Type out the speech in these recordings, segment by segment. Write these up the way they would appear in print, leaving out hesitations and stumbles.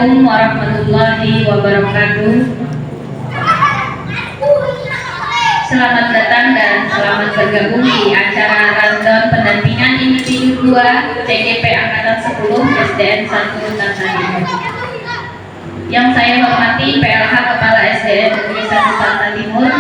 Assalamualaikum warahmatullahi wabarakatuh. Selamat datang dan selamat bergabung di acara rundown pendampingan individu 2 CGP Angkatan 10 SDN 1 Tanah. Yang saya hormati PLH Kepala SDN Negeri 1 Tanah Timur,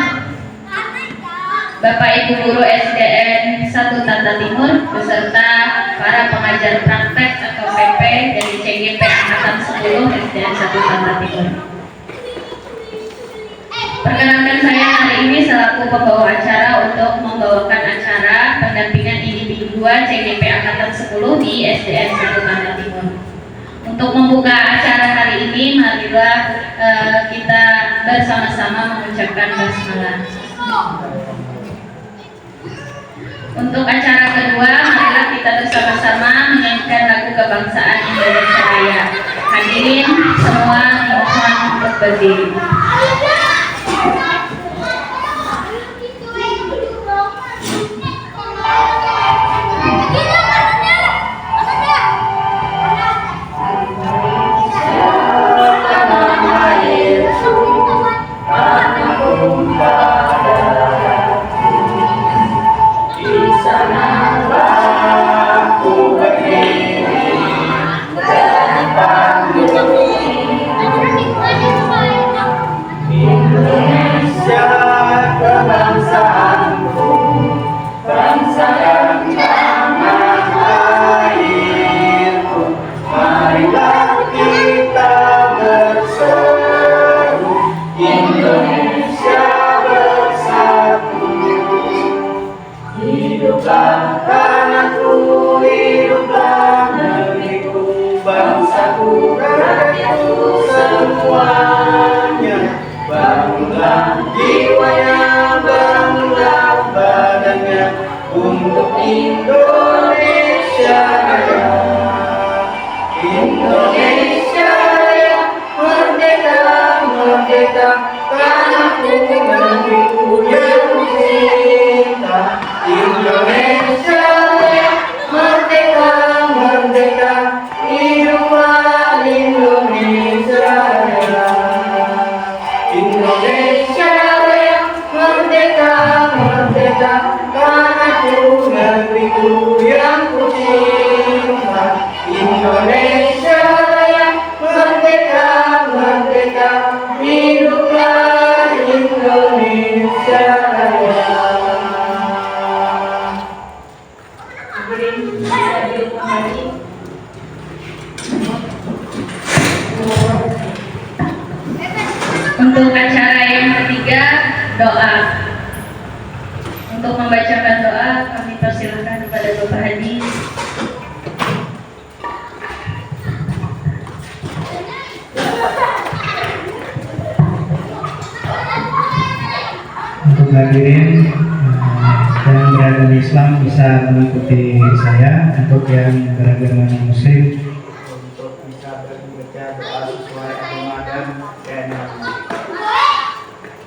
Bapak Ibu Guru SDN 1 Tanah Timur, beserta para pengajar praktek atau PP dari CGP Angkatan 10 SDN 1 Tanah Timur. Perkenalkan, saya hari ini selaku pembawa acara untuk membawakan acara pendampingan individu 2 CGP Angkatan 10 di SDN 1 Tanah Timur. Untuk membuka acara hari ini, marilah kita bersama-sama mengucapkan basmalah. Untuk acara kedua, marilah kita bersama-sama menyanyikan lagu kebangsaan Indonesia Raya. Hadirin semua dimohon untuk berdiri. Untuk acara yang ketiga, doa. Untuk membacakan doa, kami persilakan kepada Bapak Hadi. Untuk hadirin yang beragama Islam bisa mengikuti saya. Untuk yang beragama Muslim untuk bisa membaca doa sesuai agama dan keyakinan.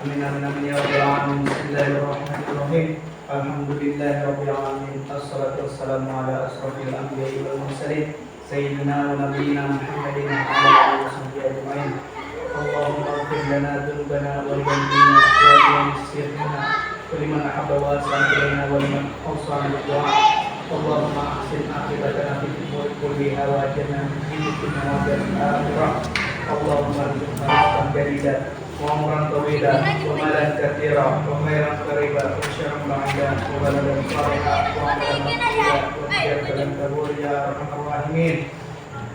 Amin amin amin ya rabbal alamin. Bismillahirrahmanirrahim. Alhamdulillahirabbil alamin. Assalatu wassalamu ala asrofil anbiya'i wal mursalin sayyidina wa nabiyyina Muhammadin wa ala alihi washabbihi ajmain. Allahumma ighfir lana dzunubana wa liwalidayna wa liyassirna wa liman ahabba wa aslamna wa liman awsana bid-du'a. Allahumma ahsin aqibatana fid umuri kulliha wa ajirna min fitnatil dunya wal akhirah. Allahumma arzuqna rizqan jadidan wa umran tawilan wa malan katsiran wa khairan qariban wa syarran ba'idan wa baladan shalihan wa amalan maqbulan wa rizqan kabul ya arhamar rahimin.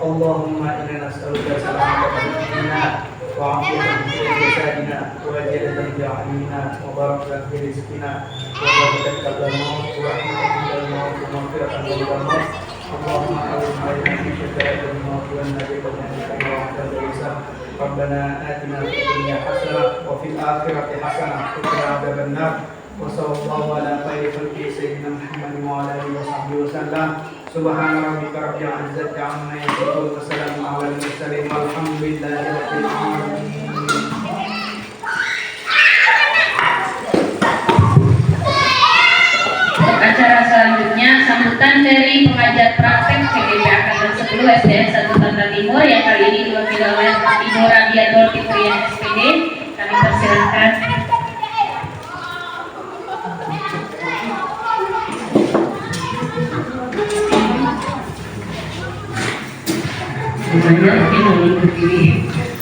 Allahumma inna nas'aluka salamatan dinina wa afiyatan fi jasadina wa ajratan fi a'malina wa barakatan fi rizqina wa barakatan qabla al-maut wa rahmatan inda al-maut wa maghfiratan qabla al-maut. Allahumma arhamna fi syajaratil maut wa najibna min rahmatika wa ihsan. Rabbana atina fid dunya hasanah wa fil akhirati hasanah wa qina adzaban nar. Wa sallallahu ala khairi khalqi sayyidina Muhammadin wa ala alihi wa sahbihi wasallam. Subhana rabbika rabbil izzati amma yasifun wa salamun alal mursalin walhamdulillahi rabbil alamin. Acara selanjutnya sambutan dari pengajar praktek CGP Angkatan 10 10 SDN 1 Tata Timur yang kali ini diwakili oleh Ibu Radiatul Fitrian SPD. Kami persilahkan.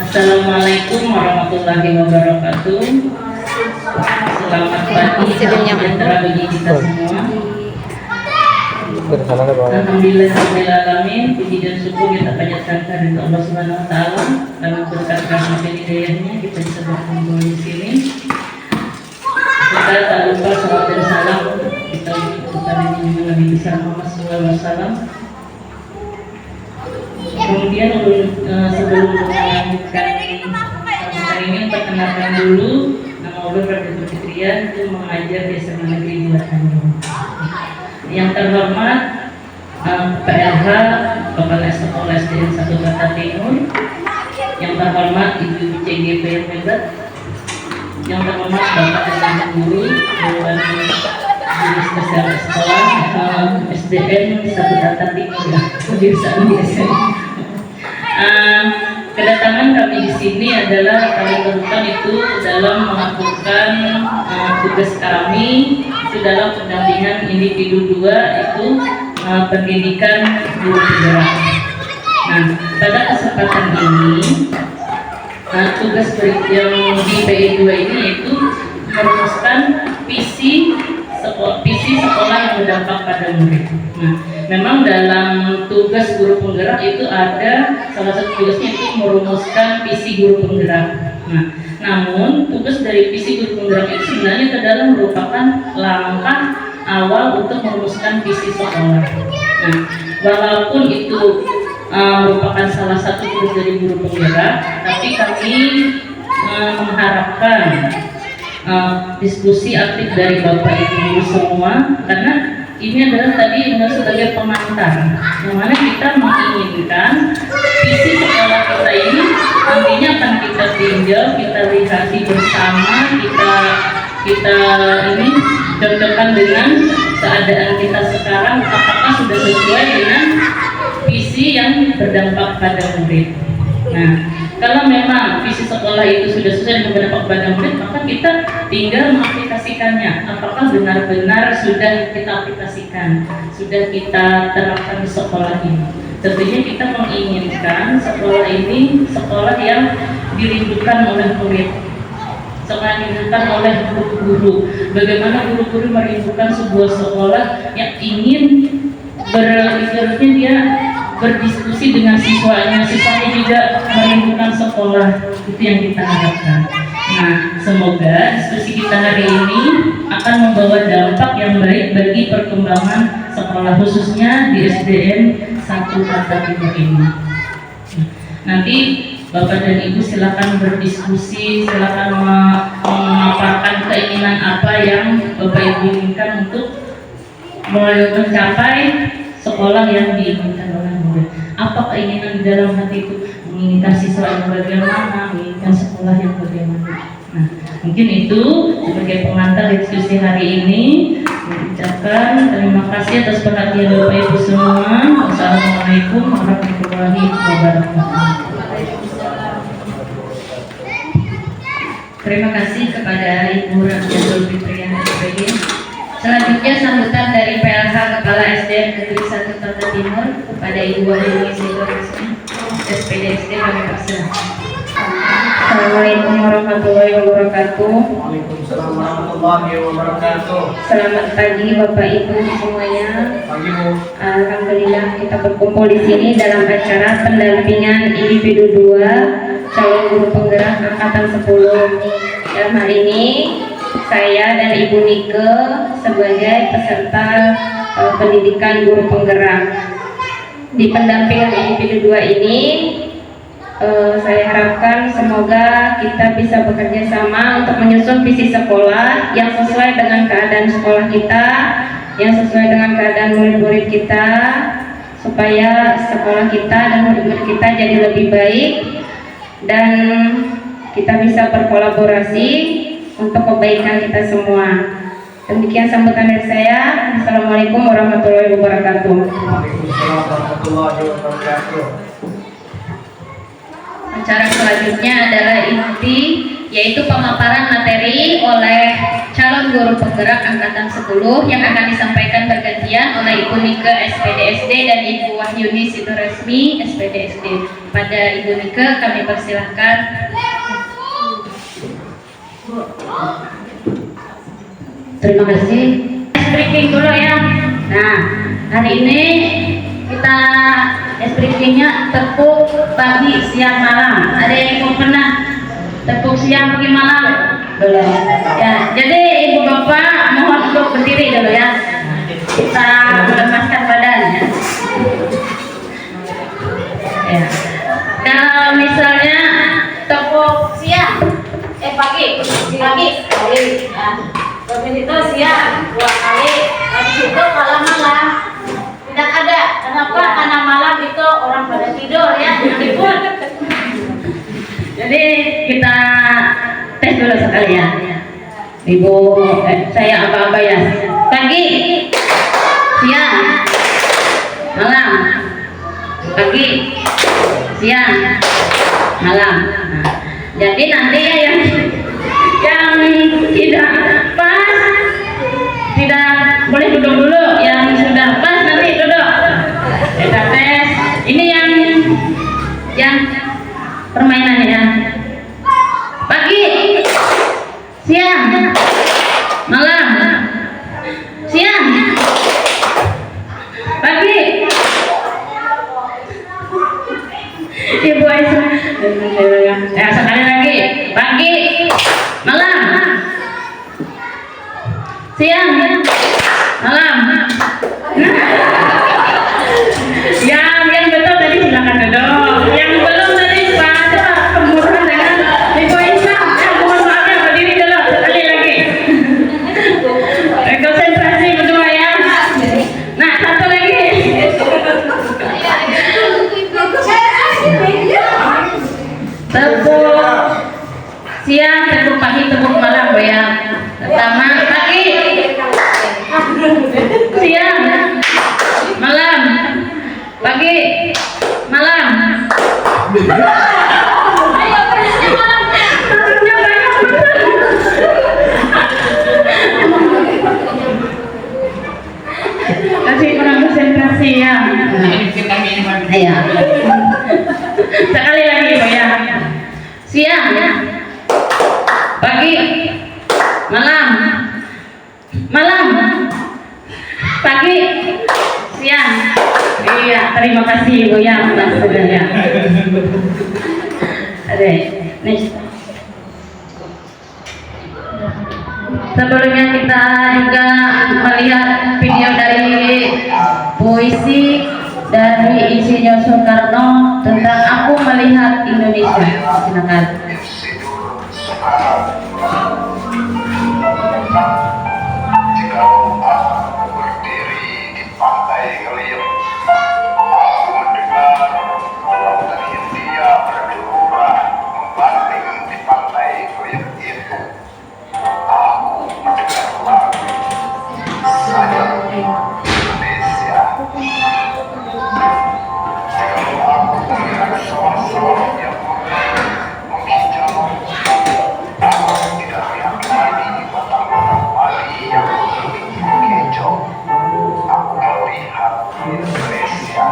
Assalamualaikum warahmatullahi wabarakatuh. Selamat pagi, sejahtera bagi kita semua. Alhamdulillahirrahmanirrahim. Puji dan syukur kita panjatkan kepada Allah Subhanahu Wa Taala. Karena berkat rahmat dan hidayahnya kita bisa berkumpul di sini. Kita tak lupa salam dan salam kita ucapkan ini Nabi besar Muhammad SAW. Kemudian sebelum melanjutkan hari ini perkenalkan dulu nama ulun Radiatul Fitrian itu mengajar di SMA Negeri 2 Tanjung. Yang terhormat PLH Kepala Sekolah SDN 1 Tata Timur, yang terhormat Ibu CGP yang hebat, yang terhormat Bapak dan Guru Dewan Guru Spesial Sekolah SDN 1 Tata Timur ya, jurusan biasa. Kedatangan kami di sini adalah kami lakukan itu dalam melakukan tugas kami itu dalam pendampingan individu 2 itu pendidikan guru penggerak. Nah, pada kesempatan ini tugas yang di PI2 ini yaitu merumuskan visi sekolah yang berdampak pada murid. Nah, memang dalam tugas guru penggerak itu ada salah satu tugasnya itu merumuskan visi guru penggerak. Nah, namun tugas dari visi guru penggerak itu sebenarnya adalah merupakan langkah awal untuk merumuskan visi sekolah. Nah, walaupun itu merupakan salah satu tugas dari guru penggerak, tapi kami mengharapkan diskusi aktif dari Bapak Ibu semua, karena ini adalah tadi sebagai pengantar yang mana kita menginginkan visi sekolah kita ini nantinya akan kita tinjau, kita lihat bersama, kita ini cocokkan dengan keadaan kita sekarang, apakah sudah sesuai dengan visi yang berdampak pada murid. Nah, kalau memang visi sekolah itu sudah sesuai dengan berdampak pada murid, maka kita tinggal mengaplikasikannya. Apakah benar-benar sudah kita aplikasikan, sudah kita terapkan di sekolah ini? Tentunya kita menginginkan sekolah ini sekolah yang dirindukan oleh murid, sekolah yang dirindukan oleh guru-guru. Bagaimana guru-guru merindukan sebuah sekolah yang ingin dia berdiskusi dengan siswanya juga merindukan sekolah, itu yang kita harapkan. Nah, semoga diskusi kita hari ini akan membawa dampak yang baik bagi perkembangan sekolah, khususnya di SDN 1 Tata Timur ini. Nanti Bapak dan Ibu silakan berdiskusi, silakan memaparkan keinginan apa yang Bapak Ibu inginkan untuk mencapai sekolah yang diinginkan oleh murid. Apa keinginan di dalam hati itu? Menginginkan siswa yang bagaimana, menginginkan sekolah yang bagaimana. Nah, mungkin itu sebagai pengantar diskusi hari ini. Mengucapkan terima kasih atas perhatian Bapak Ibu semua. Wassalamualaikum warahmatullahi wabarakatuh. Terima kasih kepada Ibu Radiatul Fitrian SPD. Selanjutnya sambutan dari PLH Kepala SDN Negeri 1 Tata Timur kepada Ibu Wahyuni SPD kami persilahkan. Assalamualaikum warahmatullahi wabarakatuh. Waalaikumsalam warahmatullahi wabarakatuh. Selamat pagi Bapak Ibu semuanya. Pagi Bu. Alhamdulillah kita berkumpul di sini dalam acara pendampingan individu 2 calon guru penggerak angkatan 10. Dalam hal ini saya dan Ibu Nike sebagai peserta pendidikan guru penggerak. Di pendampingan individu 2 ini saya harapkan semoga kita bisa bekerja sama untuk menyusun visi sekolah yang sesuai dengan keadaan sekolah kita, yang sesuai dengan keadaan murid-murid kita, supaya sekolah kita dan murid-murid kita jadi lebih baik dan kita bisa berkolaborasi untuk kebaikan kita semua. Demikian sambutan dari saya. Assalamualaikum warahmatullahi wabarakatuh. Waalaikumsalam warahmatullahi wabarakatuh. Acara selanjutnya adalah inti, yaitu pemaparan materi oleh calon guru penggerak angkatan 10 yang akan disampaikan bergantian oleh Ibu Nike SPDSD dan Ibu Wahyuni Sitorresmi SPDSD. Pada Ibu Nike kami persilahkan. Terima kasih. Briefing dulu ya. Nah, hari ini kita briefingnya tepuk pagi, siang, malam. Ada yang pernah tepuk siang, pagi, malam? Belum. Ya, jadi ibu bapak mohon untuk berdiri dulu ya. Kita melepaskan badan ya. Ya. Kalau misalnya tepuk siang, pagi, ya. Habis itu siang 2 kali, habis itu malam-malam tidak ada. Kenapa? Karena malam itu orang pada tidur ya. Jadi kita tes dulu sekali ya. Ibu, saya apa-apa ya. Pagi, siang, malam. Pagi, siang, malam. Nah, jadi nanti ya yang tidak pas tidak boleh duduk dulu, yang sudah pas nanti duduk. Kita tes. Ini yang permainannya ya. Pagi, siang, malam, siang, pagi. Ibu Aisyah. Ya, sekali lagi. Pagi, malam, siang, malam. Yang betul tadi silakan duduk. Yang belum tadi pada kemudian dengan Ibu Aisyah. Mohon maaf ya, berdiri dulu sekali lagi. Konsentrasi berdua ya. Nah, satu lagi. Tepuk siang, tepuk pagi, tepuk malam Bu ya. Pertama pagi, siang, malam, pagi, malam. Ayo berisnya malamnya. Malamnya banyak betul. Kasih kurang konsentrasi ya. Iya. Sekali lagi Bu ya. Siang, pagi, malam, malam, pagi, siang. Iya, terima kasih Ibu ya, Mas sudah ya. Ada, next. Sebelumnya kita juga melihat video dari puisi dari Insinyur Soekarno tentang Aku Melihat Indonesia. Silakan. Indonesia.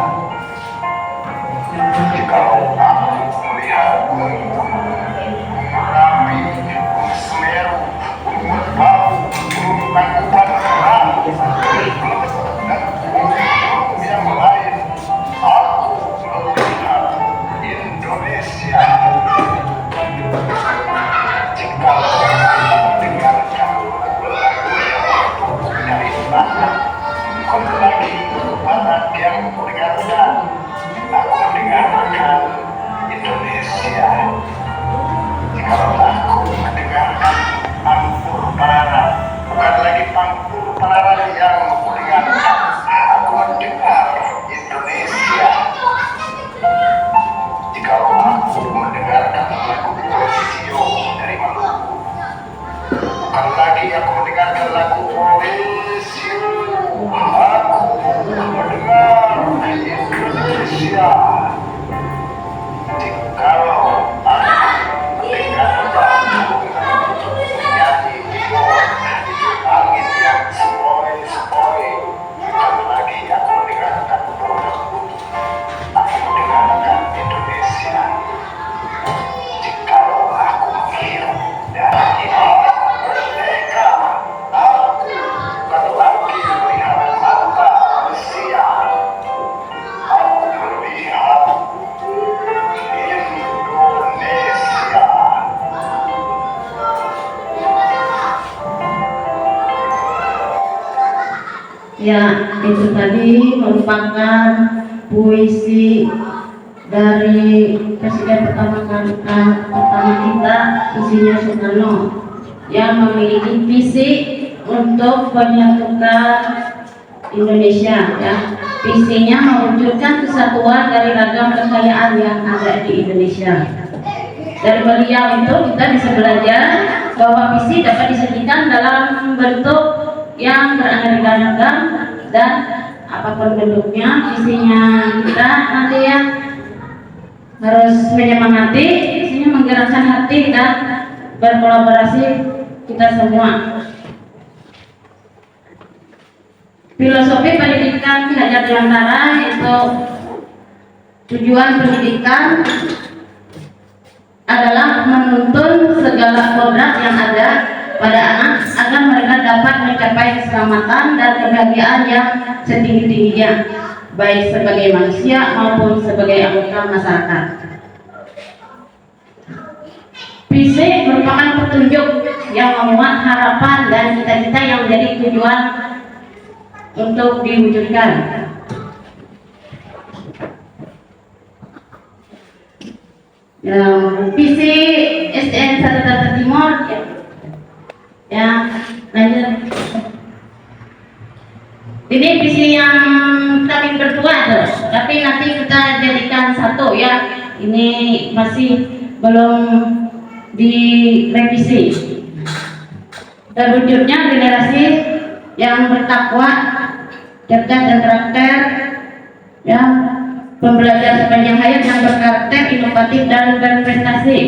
Ya, itu tadi merupakan puisi dari Presiden pertama kita, Insinyur Soekarno, yang memiliki visi untuk menyatukan Indonesia. Ya, visinya mewujudkan kesatuan dari ragam kekayaan yang ada di Indonesia. Dari beliau itu kita bisa belajar bahwa visi dapat disajikan dalam bentuk yang beraneka ragam, dan apapun bentuknya, visinya kita nanti ya harus menyemangati, isinya menggerakkan hati dan berkolaborasi kita semua. Filosofi pendidikan Ki Hajar Dewantara itu tujuan pendidikan adalah menuntun segala kodrat yang ada pada anak agar mereka dapat mencapai keselamatan dan kebahagiaan yang setinggi-tingginya, baik sebagai manusia maupun sebagai anggota masyarakat. Visi merupakan petunjuk yang memuat harapan dan cita-cita yang menjadi tujuan untuk diwujudkan. Visi SDN 1 Tata Timur ya, lanjut. Ini visi yang kami berdua tuh, tapi nanti kita jadikan satu ya. Ini masih belum direvisi. Terwujudnya generasi yang bertakwa, cerdas dan karakter, ya, pembelajar sepanjang hayat yang berkarakter, inovatif dan berprestasi.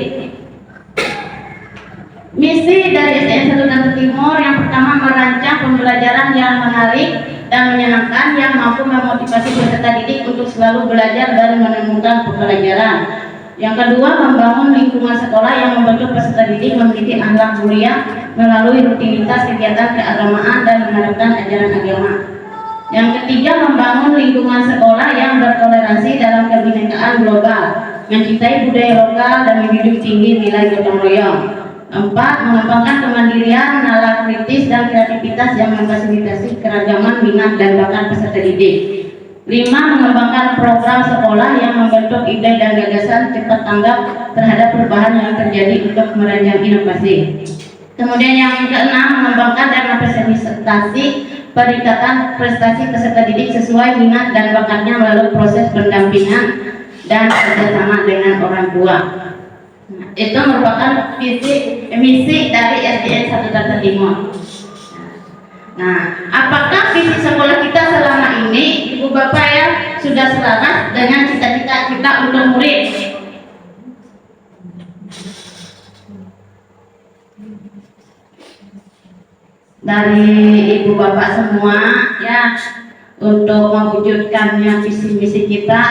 Misi dari SDN 1 Tata Timur yang pertama, merancang pembelajaran yang menarik dan menyenangkan yang mampu memotivasi peserta didik untuk selalu belajar dan menemukan pembelajaran. Yang kedua, membangun lingkungan sekolah yang membentuk peserta didik memiliki akhlak mulia melalui rutinitas kegiatan keagamaan dan menerapkan ajaran agama. Yang ketiga, membangun lingkungan sekolah yang bertoleransi dalam kebinekaan global, mencintai budaya lokal dan menjunjung tinggi nilai gotong royong. 4. Mengembangkan kemandirian, nalar kritis dan kreativitas yang memfasilitasi keragaman minat dan bakat peserta didik. 5. Mengembangkan program sekolah yang membentuk ide dan gagasan cepat tanggap terhadap perubahan yang terjadi untuk merancang inovasi. Kemudian yang keenam, mengembangkan dan memfasilitasi peningkatan prestasi peserta didik sesuai minat dan bakatnya melalui proses pendampingan dan kerjasama dengan orang tua. Itu merupakan misi dari SDN 1 Tata Timur. Nah, apakah visi sekolah kita selama ini, Ibu Bapak ya, sudah selaras dengan cita-cita kita untuk murid? Dari Ibu Bapak semua ya, untuk mewujudkannya visi misi kita,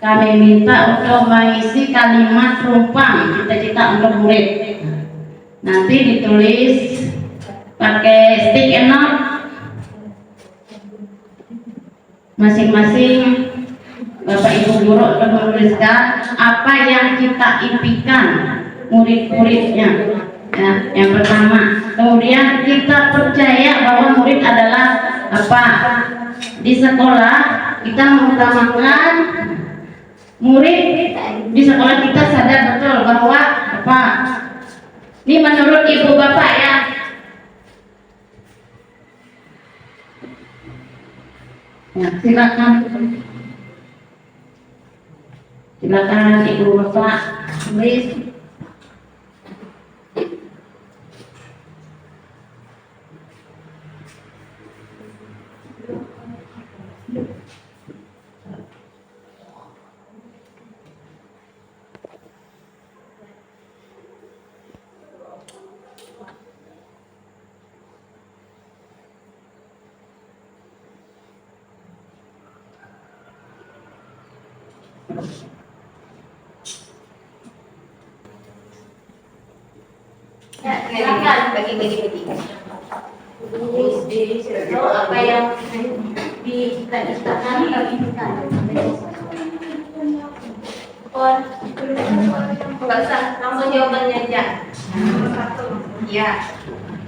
kami minta untuk mengisi kalimat rumpang cita-cita untuk murid. Nanti ditulis pakai stick note masing-masing Bapak Ibu guru untuk menuliskan apa yang kita impikan murid-muridnya. Ya, yang pertama. Kemudian kita percaya bahwa murid adalah apa? Di sekolah kita mengutamakan murid, di sekolah kita sadar betul bahwa apa? Ini menurut Ibu Bapak ya. Ya, silakan. Silakan Ibu Bapak tulis. Ya, silakan bagi-bagi. Apa yang dicita-citakan bagikan. Enggak usah, langsung jawabannya aja. Ya.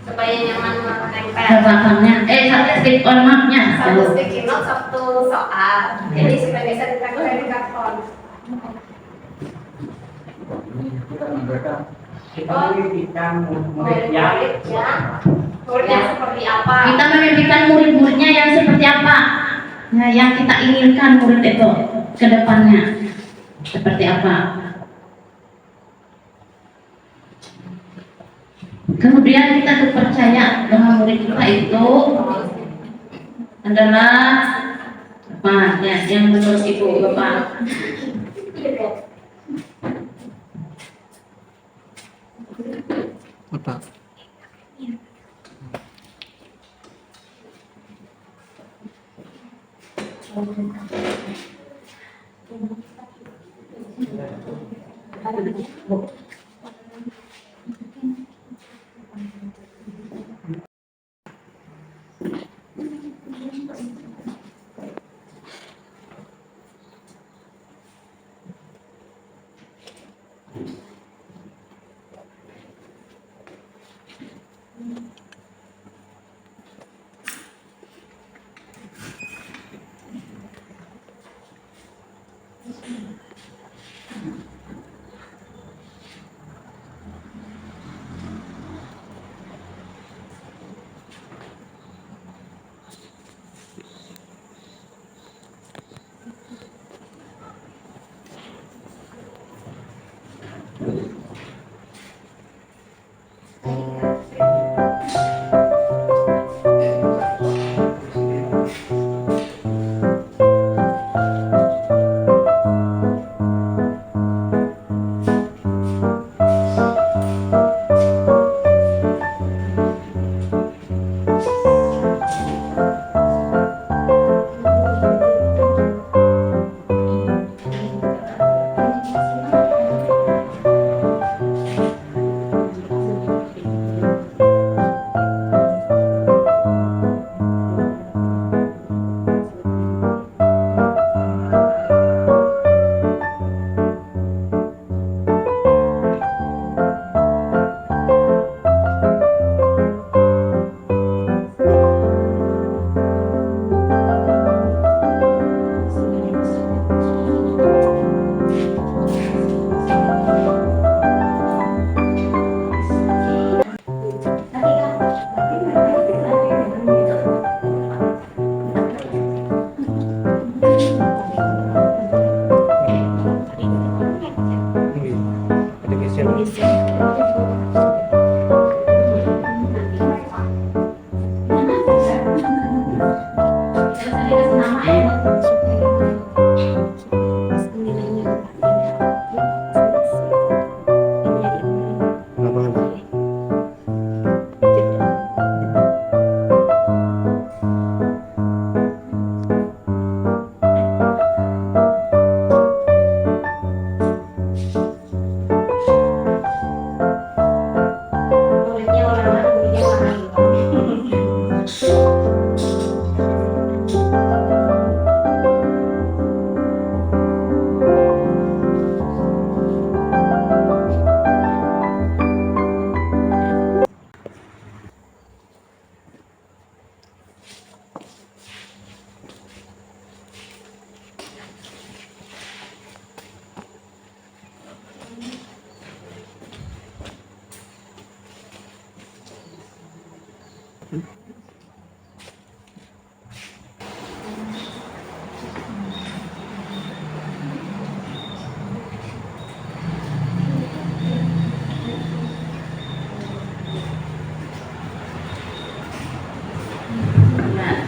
supaya nyaman menempel. Catatan stick on marknya. Satu sticky note, satu soal. Jadi supaya bisa ditempel di karton. Kita mendidikan murid-muridnya. Muridnya seperti apa? Kita mendidikan murid-muridnya yang seperti apa? Nah, yang kita inginkan murid itu ke depannya seperti apa? Kemudian kita tuh percaya bahwa murid kita itu adalah apa ya, yang menurut ibu bapak Apa?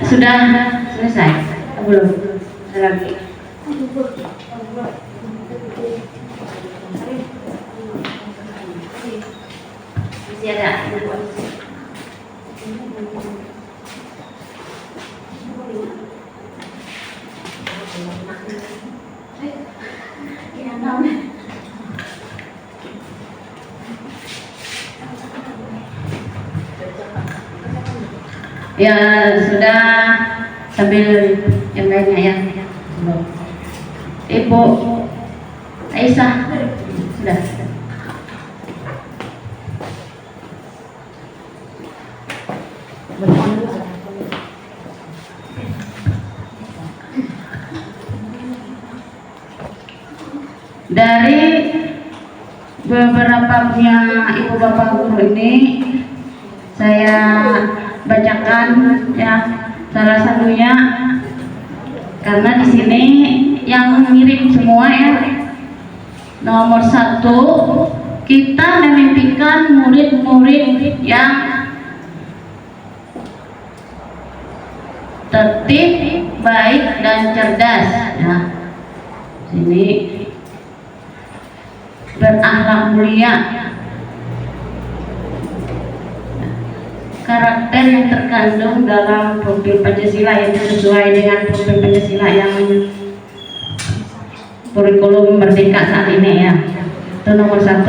Sudah selesai? Belum? Ada lagi? Masih ada? Ya sudah, sambil yang lainnya ya. Ibu Aisyah sudah. Dari beberapa punya ibu bapak guru ini saya bacakan ya, salah satunya karena di sini yang mirip semua ya. Nomor 1, kita memimpikan murid-murid yang tertib, baik dan cerdas ya. Sini berakhlak mulia, karakter yang terkandung dalam profil Pancasila itu sesuai dengan profil Pancasila yang kurikulum Merdeka saat ini ya. Itu nomor 1.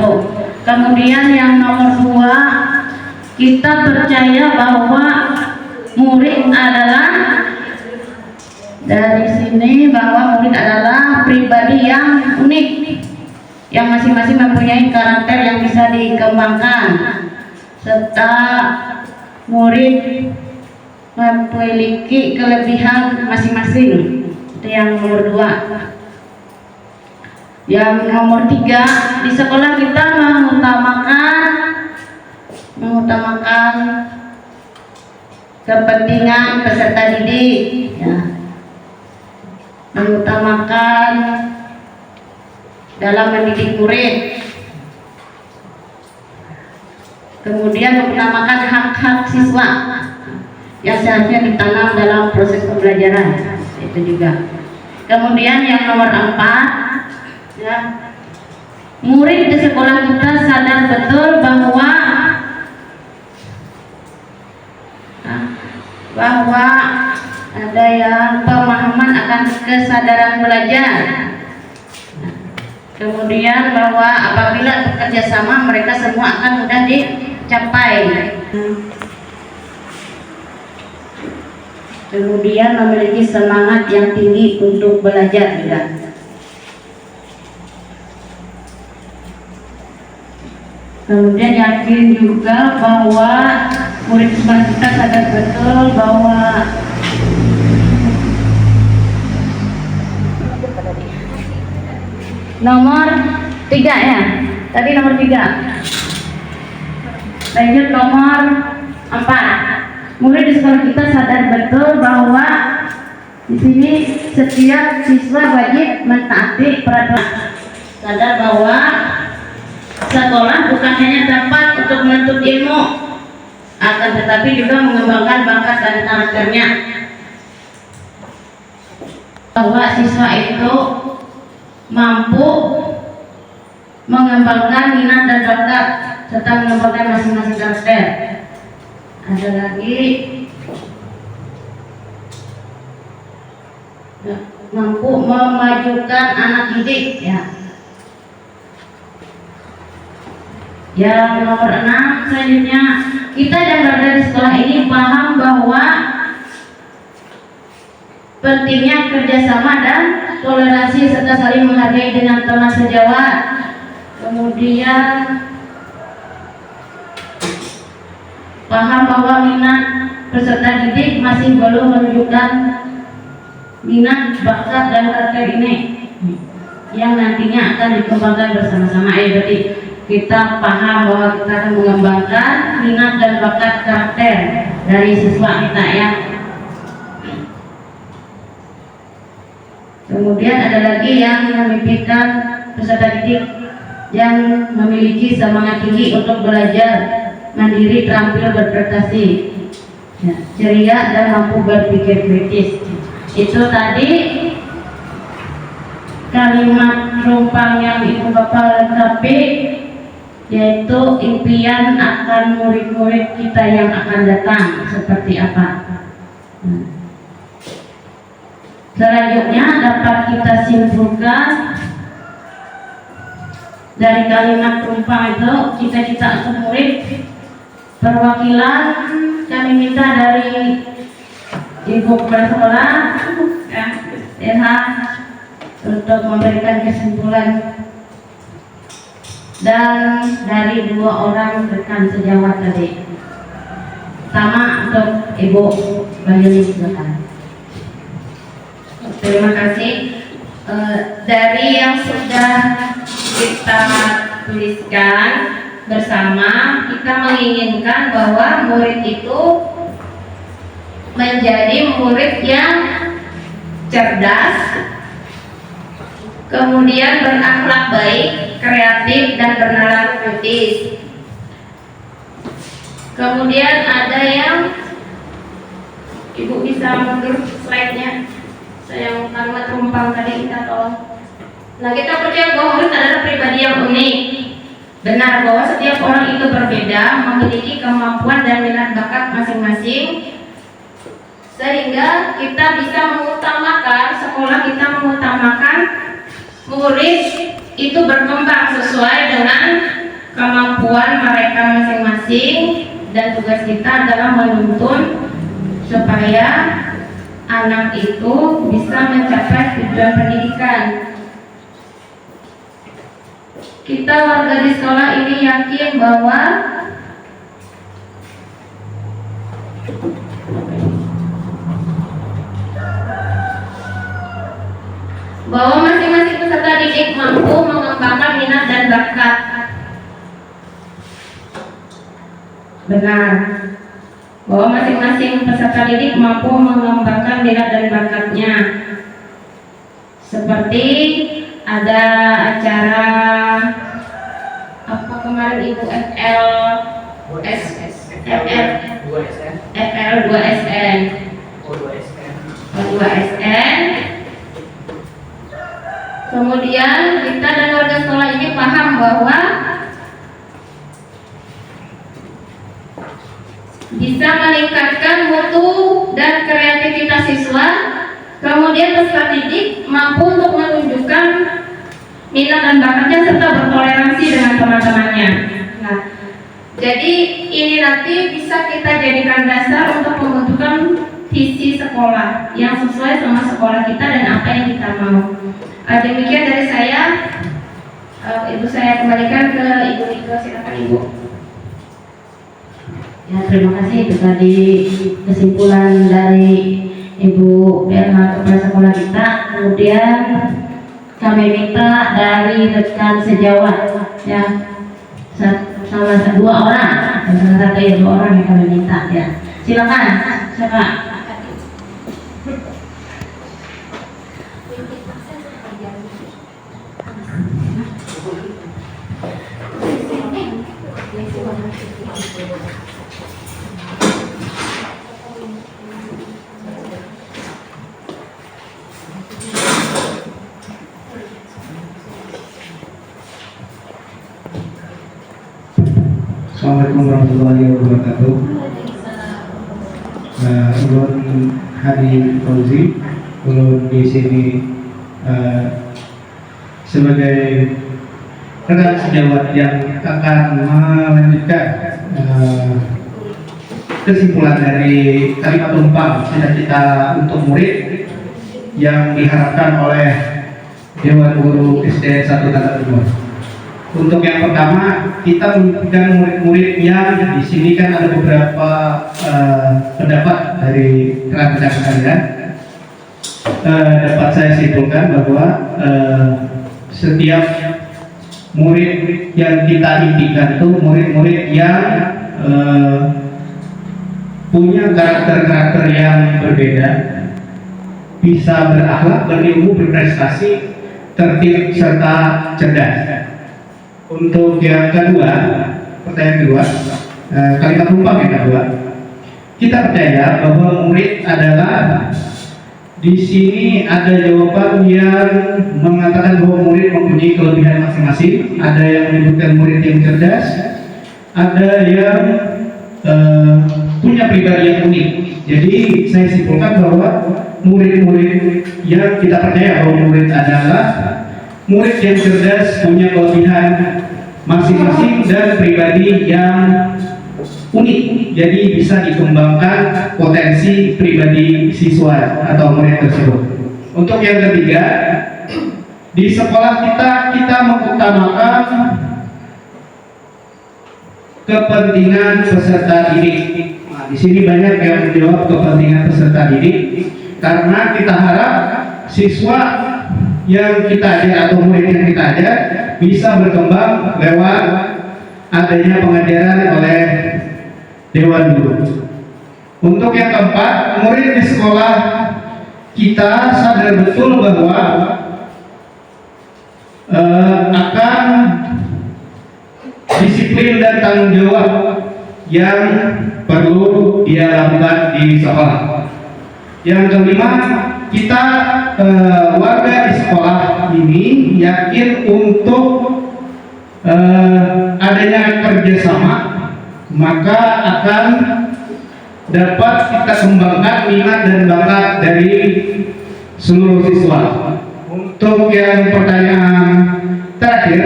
Kemudian yang nomor 2, kita percaya bahwa murid adalah, dari sini, bahwa murid adalah pribadi yang unik, yang masing-masing mempunyai karakter yang bisa dikembangkan, serta murid memiliki kelebihan masing-masing. Itu yang nomor 2. Yang nomor 3, di sekolah kita mengutamakan kepentingan peserta didik ya. Mengutamakan dalam mendidik murid, kemudian mengutamakan hak-hak siswa yang seharusnya ditanam dalam proses pembelajaran, itu juga. Kemudian yang nomor 4 ya, murid di sekolah kita sadar betul bahwa ada yang pemahaman akan kesadaran belajar. Kemudian bahwa apabila bekerja sama mereka semua akan mudah dicapai. Kemudian memiliki semangat yang tinggi untuk belajar juga. Kemudian yakin juga bahwa murid sekolah kita sadar betul bahwa nomor 3 ya, tadi nomor 3. Lanjut nomor 4. Murid di sekolah kita sadar betul bahwa di sini setiap siswa wajib mentaati peraturan. Sadar bahwa sekolah bukan hanya tempat untuk menuntut ilmu, akan tetapi juga mengembangkan bakat dan karakternya. Bahwa siswa itu mampu mengembangkan minat dan bakat serta mengembangkan masing-masing karakter. Ada lagi mampu memajukan anak didik ya. Yang nomor 6 selanjutnya, kita yang berada di sekolah ini paham bahwa pentingnya kerjasama dan toleransi serta saling menghargai dengan teman sejawat. Kemudian paham bahwa minat peserta didik masih belum menunjukkan minat, bakat dan karakter ini yang nantinya akan dikembangkan bersama-sama. Berarti kita paham bahwa kita akan mengembangkan minat dan bakat karakter dari siswa kita ya. Kemudian ada lagi yang memimpikan peserta didik yang memiliki semangat tinggi untuk belajar, mandiri, terampil berprestasi, ya, ceria dan mampu berpikir kritis. Itu tadi kalimat rumpang yang Ibu Bapak lengkapi, yaitu impian akan murid-murid kita yang akan datang seperti apa. Selanjutnya dapat kita simpulkan dari kalimat rumpang itu, cita-cita untuk murid. Perwakilan kami minta dari Ibu Kepala Sekolah ya, untuk memberikan kesimpulan, dan dari 2 orang rekan sejawat tadi. Pertama untuk Ibu Bayuni, silakan. Terima kasih. Dari yang sudah kita tuliskan bersama, kita menginginkan bahwa murid itu menjadi murid yang cerdas, kemudian berakhlak baik, kreatif, dan bernalar kritis. Kemudian ada yang Ibu bisa mundur slide-nya. Saya yang kalimat rumpang tadi kita tolong. Nah, kita percaya bahwa murid adalah pribadi yang unik. Benar bahwa setiap orang itu berbeda, memiliki kemampuan dan minat bakat masing-masing, sehingga kita bisa mengutamakan, sekolah kita mengutamakan murid itu berkembang sesuai dengan kemampuan mereka masing-masing, dan tugas kita adalah menuntun supaya anak itu bisa mencapai tujuan pendidikan. Kita warga di sekolah ini yakin bahwa masing-masing peserta didik mampu mengembangkan minat dan bakat. Benar bahwa masing-masing peserta didik mampu mengembangkan minat dan bakatnya. Seperti ada acara apa kemarin Ibu FL2SN. Kemudian kita dan warga sekolah ini paham bahwa bisa meningkatkan mutu dan kreativitas siswa. Kemudian peserta didik mampu untuk menunjukkan minat dan bakatnya serta bertoleransi dengan teman-temannya. Nah, jadi ini nanti bisa kita jadikan dasar untuk membentukkan visi sekolah yang sesuai sama sekolah kita dan apa yang kita mau. Demikian dari saya. Ibu saya kembalikan ke Ibu Niko, silakan Ibu. Ya, terima kasih. Itu tadi kesimpulan dari Ibu PLH Kepala Sekolah kita. Kemudian kami minta dari rekan sejawat, ya, salah dua orang, salah satu ya 2 orang yang kami minta, ya. Silakan, siapa? Assalamualaikum warahmatullahi wabarakatuh. Ulun Hadi Fauzi, ulun di sini sebagai rekan sejawat yang akan melanjutkan kesimpulan dari kalimat tumpang cita-cita untuk murid yang diharapkan oleh Dewan Guru SD 1 Tata Timur. Untuk yang pertama, kita membutuhkan murid-murid yang di sini kan ada beberapa pendapat dari rekan-rekan sekalian. Dapat saya simpulkan bahwa setiap murid yang kita impikan itu murid-murid yang punya karakter-karakter yang berbeda, bisa berakhlak, berilmu, berprestasi, tertib, serta cerdas. Untuk yang kedua, pertanyaan kedua, kalimat tumpang yang kedua, kita percaya bahwa murid adalah, di sini ada jawaban yang mengatakan bahwa murid mempunyai kelebihan masing-masing. Ada yang menyebutkan murid yang cerdas, ada yang punya pribadi yang unik. Jadi saya simpulkan bahwa murid-murid yang kita percaya bahwa murid adalah murid yang cerdas, punya kelebihan masing-masing dan pribadi yang unik. Jadi bisa dikembangkan potensi pribadi siswa atau murid tersebut. Untuk yang ketiga, di sekolah kita mengutamakan kepentingan peserta didik. Nah, di sini banyak yang menjawab kepentingan peserta didik karena kita harap siswa yang kita ajar atau murid yang kita ajar bisa berkembang lewat adanya pengajaran oleh Dewan Guru. Untuk yang keempat, murid di sekolah kita sadar betul bahwa akan disiplin dan tanggung jawab yang perlu dia lakukan di sekolah. Yang kelima, kita warga di sekolah ini yakin untuk adanya kerjasama, maka akan dapat kita kembangkan minat dan bakat dari seluruh siswa. Untuk yang pertanyaan terakhir,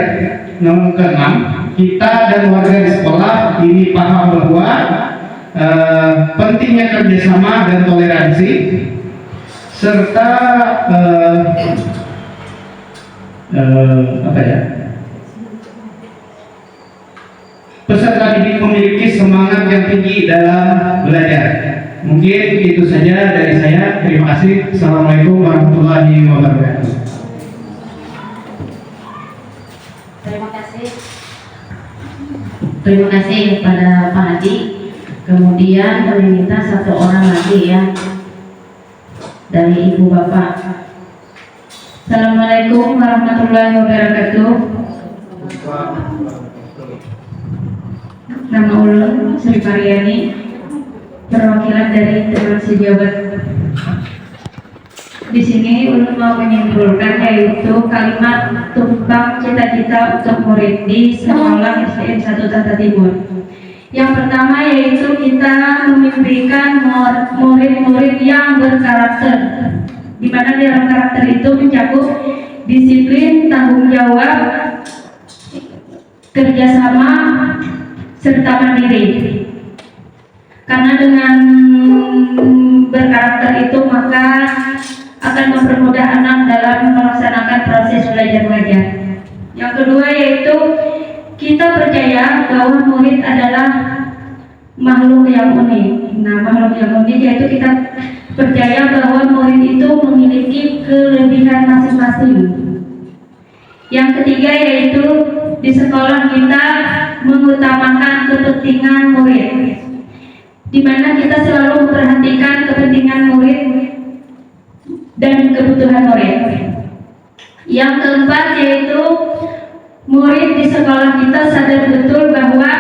nomor ke-6, kita dan warga di sekolah ini paham bahwa pentingnya kerjasama dan toleransi serta peserta didik memiliki semangat yang tinggi dalam belajar. Mungkin itu saja dari saya. Terima kasih. Assalamualaikum warahmatullahi wabarakatuh. Terima kasih kepada Pak Haji. Kemudian kami minta satu orang lagi ya dari Ibu Bapak. Assalamualaikum warahmatullahi wabarakatuh. Nama ulun Sri Paryani, perwakilan dari Terasi Jawa Barat. Di sini ulun mau menyimpulkan yaitu kalimat tumpang cita-cita untuk murid di sekolah SDN 1 Tata Timur. Yang pertama yaitu kita memimpikan murid-murid yang berkarakter, di mana dalam karakter itu mencakup disiplin, tanggung jawab, kerjasama, serta mandiri. Karena dengan berkarakter itu maka akan mempermudah anak dalam melaksanakan proses belajar mengajar. Yang kedua yaitu kita percaya bahwa murid adalah makhluk yang unik. Nah, makhluk yang unik yaitu kita percaya bahwa murid itu memiliki kelebihan masing-masing. Yang ketiga yaitu di sekolah kita mengutamakan kepentingan murid, di mana kita selalu memperhatikan kepentingan murid dan kebutuhan murid. Yang keempat yaitu murid di sekolah kita sadar betul bahwa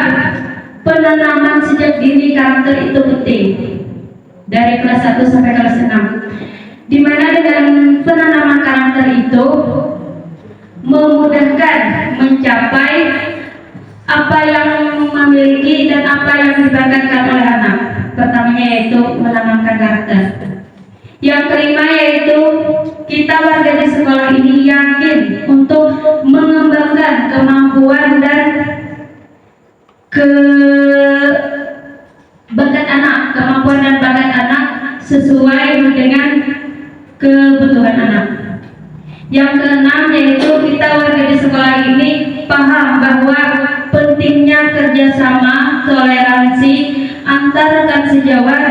penanaman sejak dini karakter itu penting dari kelas 1 sampai kelas 6, di mana dengan penanaman karakter itu memudahkan mencapai apa yang memiliki dan apa yang dibanggakan oleh anak. Pertamanya yaitu menanamkan karakter. Yang kelima yaitu kita warga di sekolah ini yakin untuk mengembangkan kemampuan dan bakat anak, kemampuan dan bakat anak sesuai dengan kebutuhan anak. Yang keenam yaitu kita warga di sekolah ini paham bahwa pentingnya kerjasama, toleransi antar rekan sejawat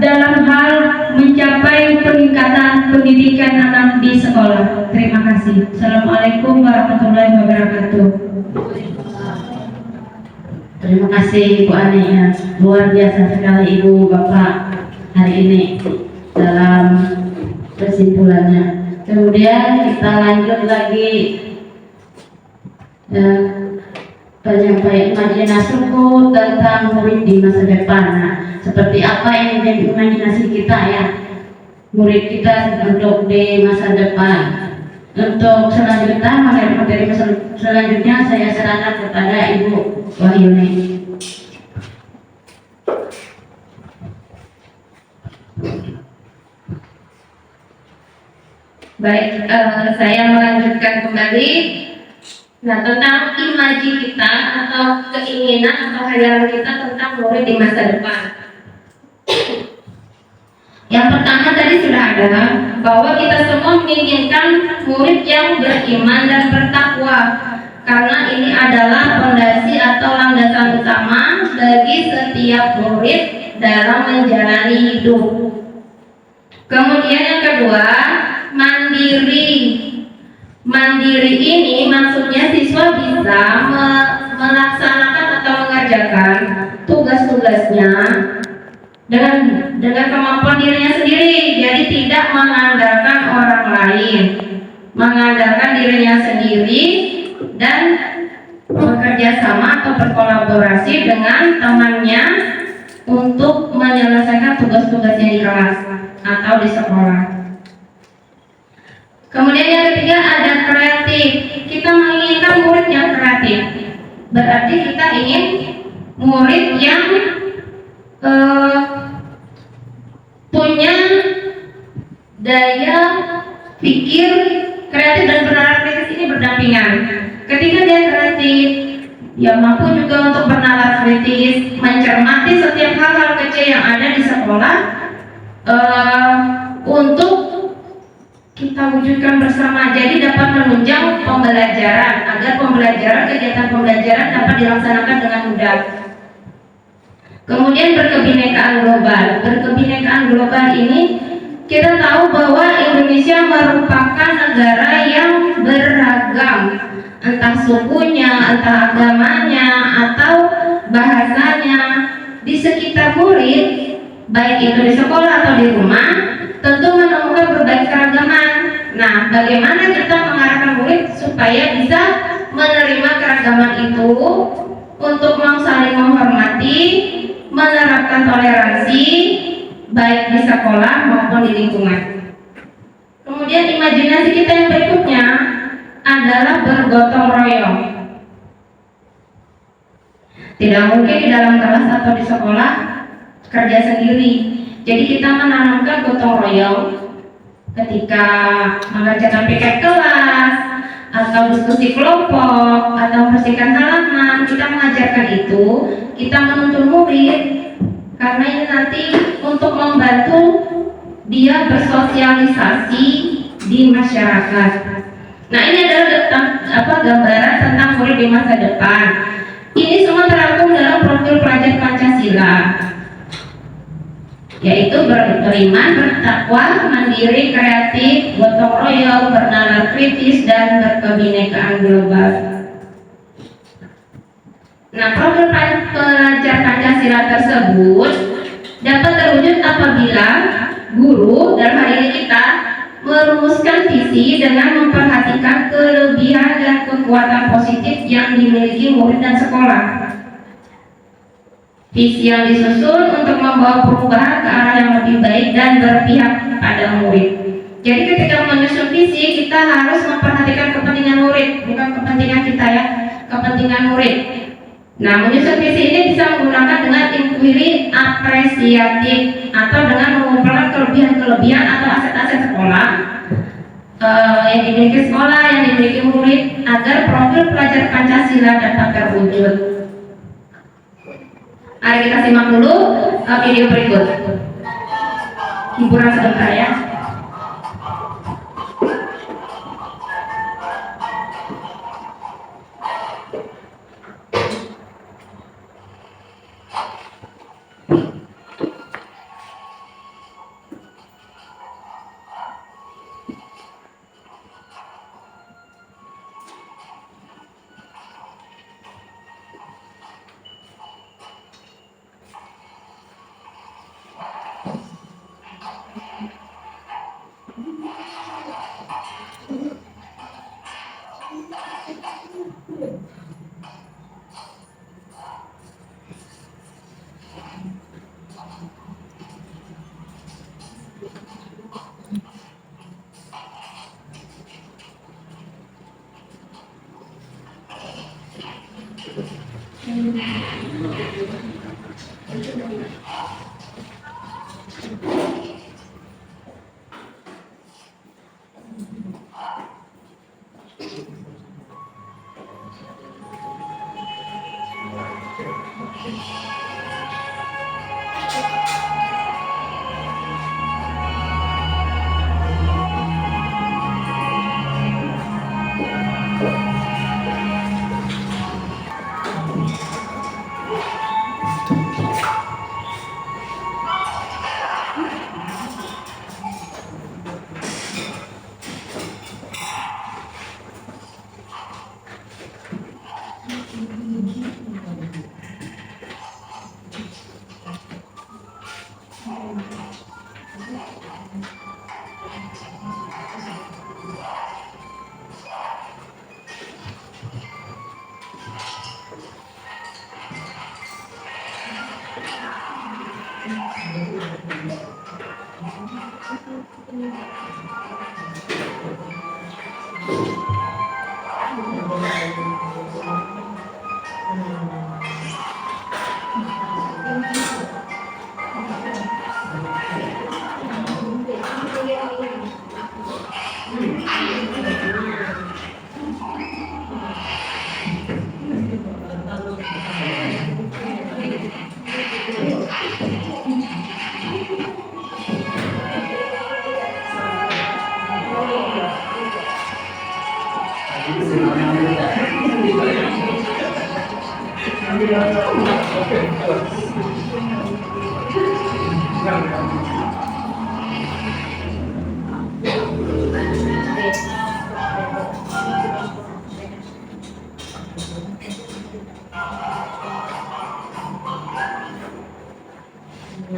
dalam hal mencapai peningkatan pendidikan anak di sekolah. Terima kasih. Assalamualaikum warahmatullahi wabarakatuh. Terima kasih Ibu Ani ya. Luar biasa sekali Ibu Bapak hari ini dalam kesimpulannya. Kemudian kita lanjut lagi penyampaian imajinasiku tentang murid di masa depan. Nah, seperti apa ini jadi imajinasi kita ya, murid kita untuk di masa depan. Untuk selanjutnya, materi selanjutnya saya serahkan kepada Ibu Wahyuni. Baik, saya melanjutkan kembali. Nah, tentang imaji kita atau keinginan atau hayalan kita tentang murid di masa depan. Yang pertama tadi sudah ada bahwa kita semua menginginkan murid yang beriman dan bertakwa, karena ini adalah fondasi atau landasan utama bagi setiap murid dalam menjalani hidup. Kemudian yang kedua, mandiri. mandiri ini maksudnya siswa bisa melaksanakan atau mengerjakan tugas-tugasnya dengan kemampuan dirinya sendiri. Jadi tidak mengandalkan orang lain, mengandalkan dirinya sendiri dan bekerja sama atau berkolaborasi dengan temannya untuk menyelesaikan tugas-tugasnya di kelas atau di sekolah. Kemudian yang ketiga ada kreatif. Kita menginginkan murid yang kreatif. Berarti kita ingin murid yang punya daya pikir kreatif dan bernalar kritis ini berdampingan. Ketika dia kreatif, dia mampu juga untuk bernalar kritis, mencermati setiap hal-hal kecil yang ada di sekolah untuk kita wujudkan bersama. Jadi dapat menunjang pembelajaran agar kegiatan pembelajaran dapat dilaksanakan dengan mudah. Kemudian berkebinekaan global. Berkebinekaan global ini kita tahu bahwa Indonesia merupakan negara yang beragam, entah sukunya, entah agamanya, atau bahasanya. Di sekitar murid, baik itu di sekolah atau di rumah, tentu menemukan berbagai keragaman. Nah, bagaimana kita mengarahkan murid supaya bisa menerima keragaman itu untuk saling menghormati, menerapkan toleransi baik di sekolah maupun di lingkungan. Kemudian imajinasi kita yang berikutnya adalah bergotong royong. Tidak mungkin di dalam kelas atau di sekolah kerja sendiri. Jadi kita menanamkan gotong royong ketika mengerjakan piket kelas atau diskusi kelompok atau membersihkan halaman. Kita mengajarkan itu, kita menuntun murid karena ini nanti untuk membantu dia bersosialisasi di masyarakat. Nah, ini adalah gambaran tentang murid di masa depan. Ini semua terangkum dalam profil pelajar Pancasila, yaitu beriman, bertakwa, mandiri, kreatif, gotong royong, bernalar kritis, dan berkebinekaan global. Nah, profil pelajar Pancasila tersebut dapat terwujud apabila guru, dalam hal ini kita, merumuskan visi dengan memperhatikan kelebihan dan kekuatan positif yang dimiliki murid dan sekolah. Visi yang disusun untuk membawa perubahan ke arah yang lebih baik dan berpihak pada murid. Jadi ketika menyusun visi, kita harus memperhatikan kepentingan murid, bukan kepentingan kita ya, kepentingan murid. Nah, menyusun visi ini bisa menggunakan dengan inquiry apresiatif atau dengan mengumpulkan kelebihan-kelebihan atau aset-aset sekolah yang dimiliki sekolah, yang dimiliki murid, agar profil pelajar Pancasila dapat terwujud. Mari kita simak dulu video berikut. Hiburan sebentar ya.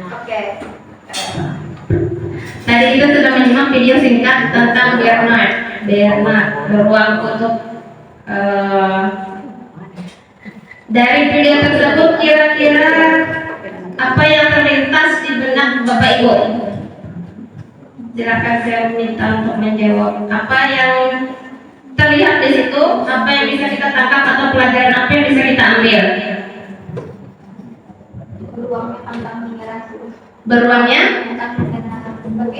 Oke. Tadi kita sudah menyimak video singkat tentang Bernard beruang kutub. Dari video tersebut kira-kira apa yang terlintas di benak Bapak Ibu? Silakan saya minta untuk menjawab. Apa yang terlihat di situ? Apa yang bisa kita tangkap atau pelajaran apa yang bisa kita ambil? Beruangnya pantang menyerah. Beruangnya Pantang menyerah.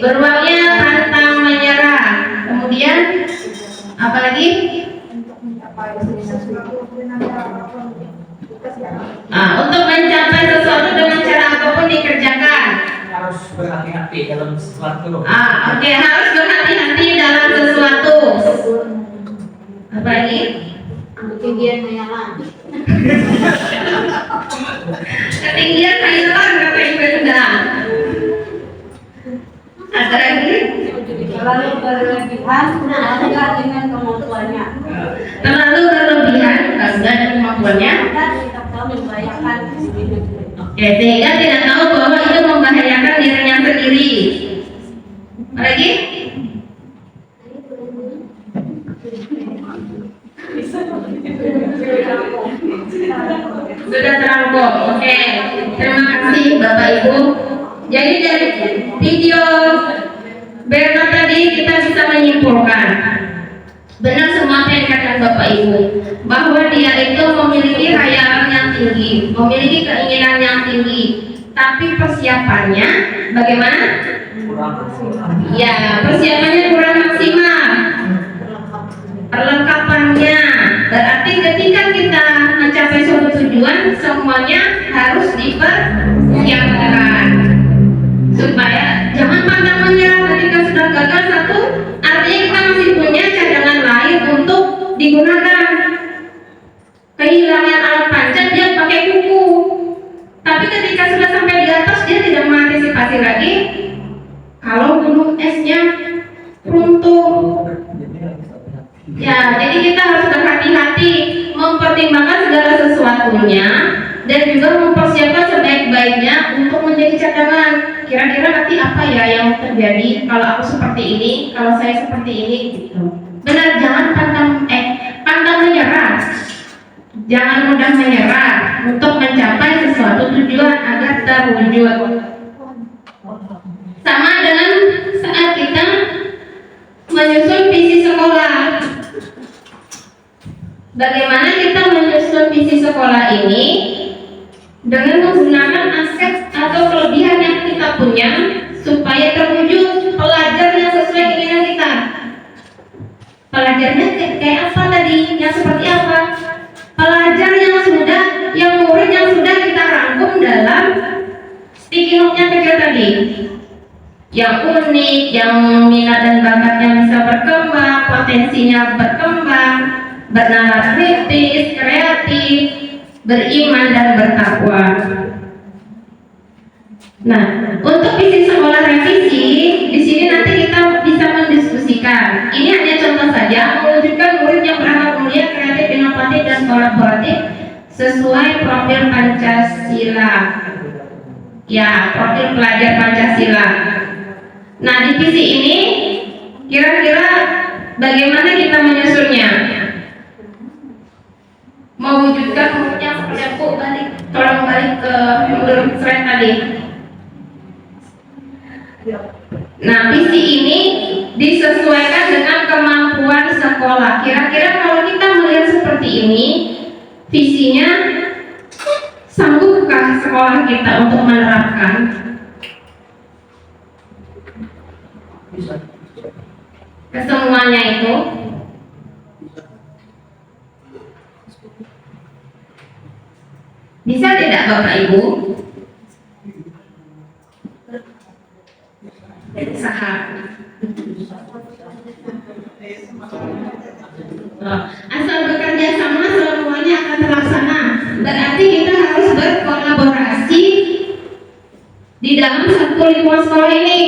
Beruangnya pantang menyerah. Kemudian apa lagi? Untuk mencapai sesuatu dengan cara apapun dikerjakan. Harus berhati-hati dalam sesuatu. Oke, harus berhati-hati dalam sesuatu. Apa lagi? Ketinggian hayalan. Ketinggian hayalan kata Ibu Endang. Ada lagi? Terlalu berlebihan, bangga dengan kemampuannya. Terlalu berlebihan bangga dengan kemampuannya. Dan tidak tahu membayangkan dirinya sendiri. Oke, sehingga tidak tahu bahwa itu membahayakan dirinya sendiri. Apa lagi? Sudah terangkum. Oke, terima kasih Bapak Ibu. Jadi dari video Bernard tadi kita bisa menyimpulkan benar semua apa yang dikatakan Bapak Ibu, bahwa dia itu memiliki khayalan yang tinggi, memiliki keinginan yang tinggi, tapi persiapannya bagaimana? Ya, persiapannya kurang maksimal. Perlengkapannya berarti ketika kita mencapai suatu tujuan, semuanya harus dipersiapkan supaya jangan pantang menyerah ketika sudah gagal satu. Artinya kita masih punya cadangan lain untuk digunakan. Kehilangan alat panjat dia pakai kuku, tapi ketika sudah sampai di atas dia tidak mengantisipasi lagi kalau gunung esnya runtuh. Ya, jadi kita harus berhati-hati mempertimbangkan segala sesuatunya dan juga mempersiapkan sebaik-baiknya untuk menjadi cadangan. Kira-kira nanti apa ya yang terjadi kalau aku seperti ini, kalau saya seperti ini, gitu. Benar, jangan pantang menyerah. Jangan mudah menyerah untuk mencapai sesuatu tujuan agar terwujud. Sama dengan saat kita menyusun visi sekolah. Bagaimana kita menyusun visi sekolah ini dengan menggunakan aset atau kelebihan yang kita punya supaya terwujud pelajar yang sesuai keinginan kita. Pelajarnya kayak apa tadi? Yang seperti apa? Pelajar yang murid yang sudah kita rangkum dalam sticky note-nya kecil tadi. Yang unik, yang minat dan bakatnya bisa berkembang, potensinya berkembang, bernalar kritis, kreatif, beriman dan bertakwa. Nah, untuk visi sekolah revisi, di sini nanti kita bisa mendiskusikan. Ini hanya contoh saja, mewujudkan murid yang berakhlak mulia, kreatif, inovatif dan kolaboratif sesuai profil Pancasila. Ya, profil pelajar Pancasila. Nah, di visi ini kira-kira bagaimana kita menyusunnya? Mewujudkan muridnya seperti aku, tolong balik ke mundur slide tadi. Nah, visi ini disesuaikan dengan kemampuan sekolah. Kira-kira kalau kita melihat seperti ini, visinya sanggupkah sekolah kita untuk menerapkan kesemuanya itu? Bisa tidak Bapak Ibu? Usaha. Asal bekerja sama semuanya akan terlaksana. Berarti kita harus berkolaborasi di dalam satu lingkungan sekolah ini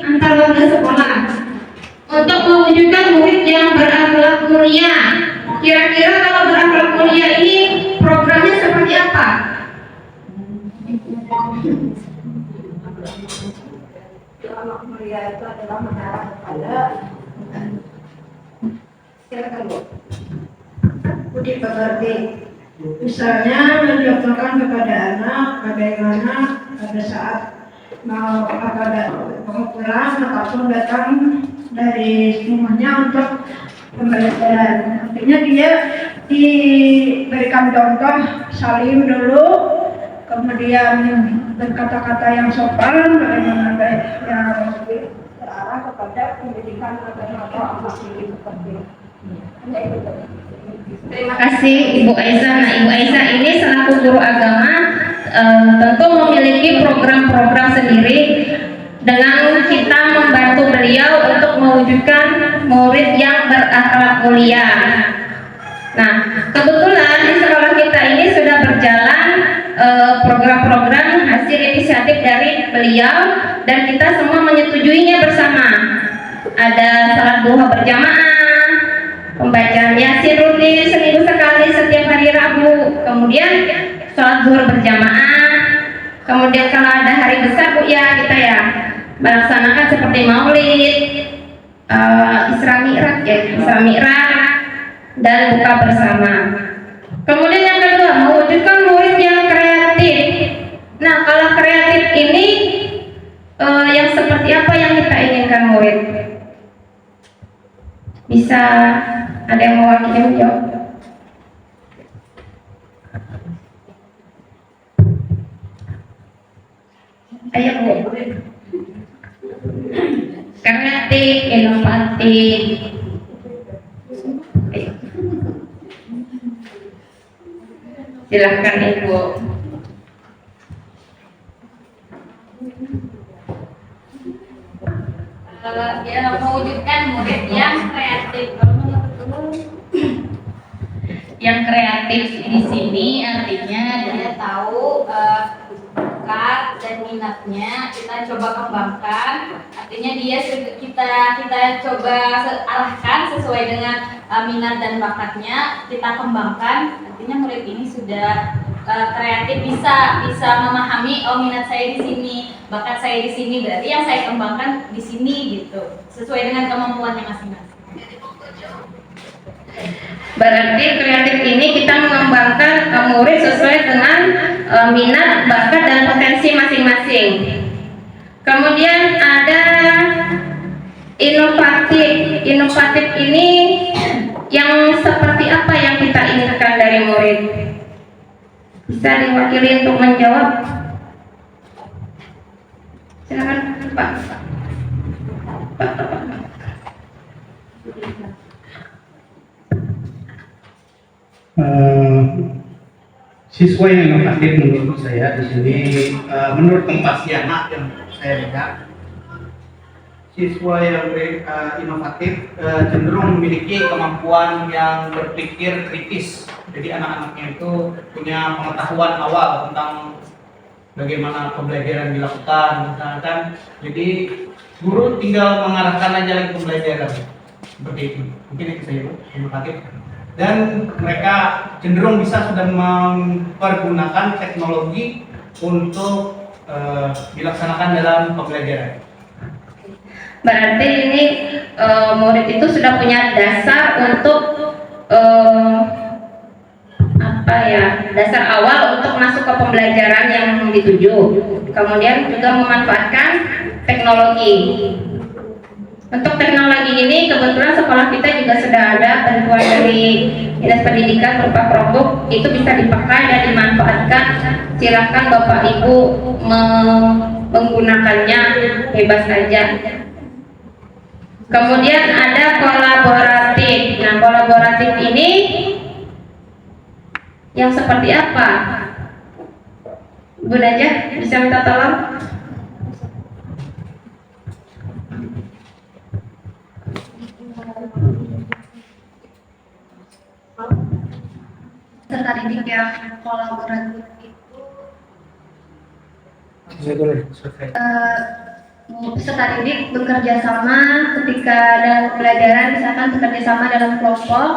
antar warga sekolah untuk mewujudkan murid yang berakhlak mulia. Kira-kira kalau berakhlak mulia ini programnya seperti apa? Anak mulia itu adalah mengarah kepada silakan Bu. Budi pekerti. Misalnya mencontohkan kepada anak bagaimana pada saat mau pulang ataupun datang dari rumahnya untuk pembelajaran. Artinya dia diberikan contoh salim dulu, kemudian berkata-kata yang sopan, bagaimana yang terarah kepada pendidikan atau anak didik seperti itu. Terima kasih Ibu Aiza. Nah, Ibu Aiza ini selaku guru agama tentu memiliki program-program sendiri dengan kita membantu beliau untuk mewujudkan murid yang berakhlak mulia. Nah, kebetulan di sekolah kita ini sudah berjalan program-program hasil inisiatif dari beliau dan kita semua menyetujuinya bersama. Ada salat duha berjamaah, pembacaan Yasin rutin seminggu sekali setiap hari Rabu, kemudian sholat zuhur berjamaah, kemudian kalau ada hari besar Bu ya kita ya melaksanakan seperti maulid, Isra Mi'raj dan buka bersama. Kemudian yang kedua, mewujudkan murid yang kreatif. Nah, kalau kreatif ini yang seperti apa yang kita inginkan murid? Bisa ada yang mewakili menjawab? Ayo Bu. Kreatif, inovatif. Ayo. Silahkan Ibu. Ya, mewujudkan murid yang kreatif. Yang kreatif di sini artinya Dia tahu bakat dan minatnya kita coba kembangkan. Artinya dia kita coba arahkan sesuai dengan minat dan bakatnya, kita kembangkan. Artinya murid ini sudah kreatif, bisa memahami, oh minat saya di sini, bakat saya di sini, berarti yang saya kembangkan di sini gitu, sesuai dengan kemampuannya masing-masing. berarti kreatif ini kita mengembangkan murid sesuai dengan minat, bakat dan potensi masing-masing. Kemudian ada inovatif. Inovatif ini yang seperti apa yang kita inginkan dari murid? Bisa diwakili untuk menjawab? Silakan Pak. Siswa yang inovatif menurut saya di sini, menurut Kompasiana yang saya lihat, siswa yang inovatif cenderung memiliki kemampuan yang berpikir kritis. Jadi anak-anaknya itu punya pengetahuan awal tentang bagaimana pembelajaran dilakukan, misalkan. Jadi guru tinggal mengarahkan aja lagi pembelajaran seperti itu. Mungkin itu saya inovatif. Dan mereka cenderung bisa sudah mempergunakan teknologi untuk dilaksanakan dalam pembelajaran. Berarti ini murid itu sudah punya dasar untuk dasar awal untuk masuk ke pembelajaran yang dituju. Kemudian juga memanfaatkan teknologi. Untuk teknologi ini kebetulan sekolah kita juga sudah ada bantuan dari Dinas Pendidikan berupa Chromebook, itu bisa dipakai dan dimanfaatkan. Silakan Bapak Ibu menggunakannya bebas saja. Kemudian ada kolaboratif. Nah, kolaboratif ini yang seperti apa? Bu Najah bisa minta tolong? Peserta didik yang kolaboratif itu peserta didik bekerja sama ketika dalam pembelajaran, misalkan bekerja sama dalam kelompok,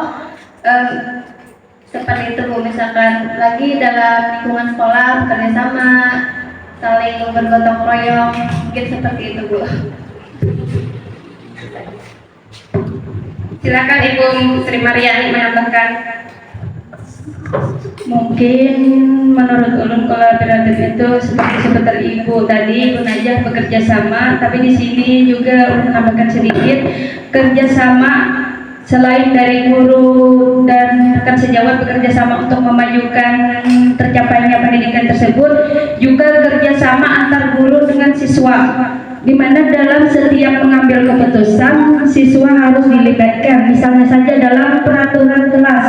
seperti itu Bu. Misalkan lagi dalam lingkungan sekolah bekerja sama, saling bergotong royong, mungkin seperti itu Bu. Silakan Ibu Sri Mariani menambahkan. Mungkin menurut ulun kolaboratif itu seperti Ibu tadi, Ibu Najah bekerja sama, tapi di sini juga ulun menambahkan sedikit kerjasama selain dari guru dan rekan sejawat bekerja sama untuk memajukan tercapainya pendidikan tersebut, juga kerjasama antar guru dengan siswa, di mana dalam setiap mengambil keputusan siswa harus dilibatkan. Misalnya saja dalam peraturan kelas.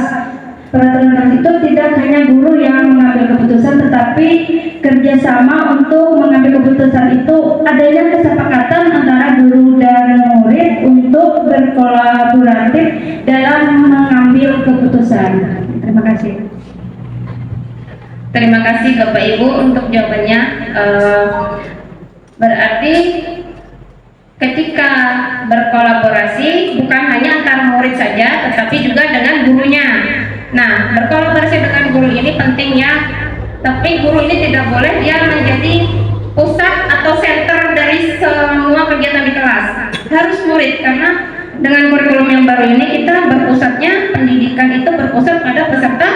Peraturan kelas itu tidak hanya guru yang mengambil keputusan, tetapi kerjasama untuk mengambil keputusan itu adanya kesepakatan antara guru dan murid untuk berkolaboratif dalam mengambil keputusan. Terima kasih. Terima kasih Bapak Ibu untuk jawabannya. Berarti ketika berkolaborasi bukan hanya antar murid saja, tetapi juga dengan gurunya. Nah, berkolaborasi dengan guru ini penting ya, tapi guru ini tidak boleh dia menjadi pusat atau center dari semua kegiatan di kelas. Harus murid, karena dengan kurikulum yang baru ini kita berpusatnya, pendidikan itu berpusat pada peserta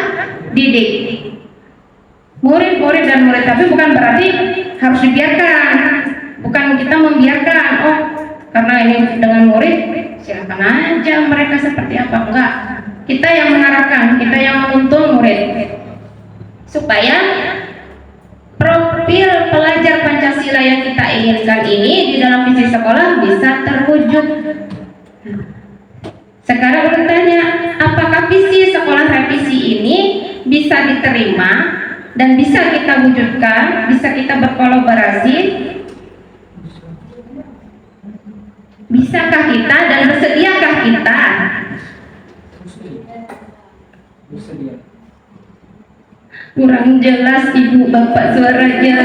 didik. Murid-murid dan murid, tapi bukan berarti harus dibiarkan. Bukan kita membiarkan, oh karena ini dengan murid, silakan aja mereka seperti apa. Enggak. Kita yang mengarahkan, kita yang menuntun murid supaya profil pelajar Pancasila yang kita inginkan ini di dalam visi sekolah bisa terwujud. Sekarang bertanya, apakah visi sekolah revisi ini bisa diterima dan bisa kita wujudkan, bisa kita berkolaborasi? Bisakah kita dan bersediakah kita? Kurang jelas Ibu Bapak suaranya.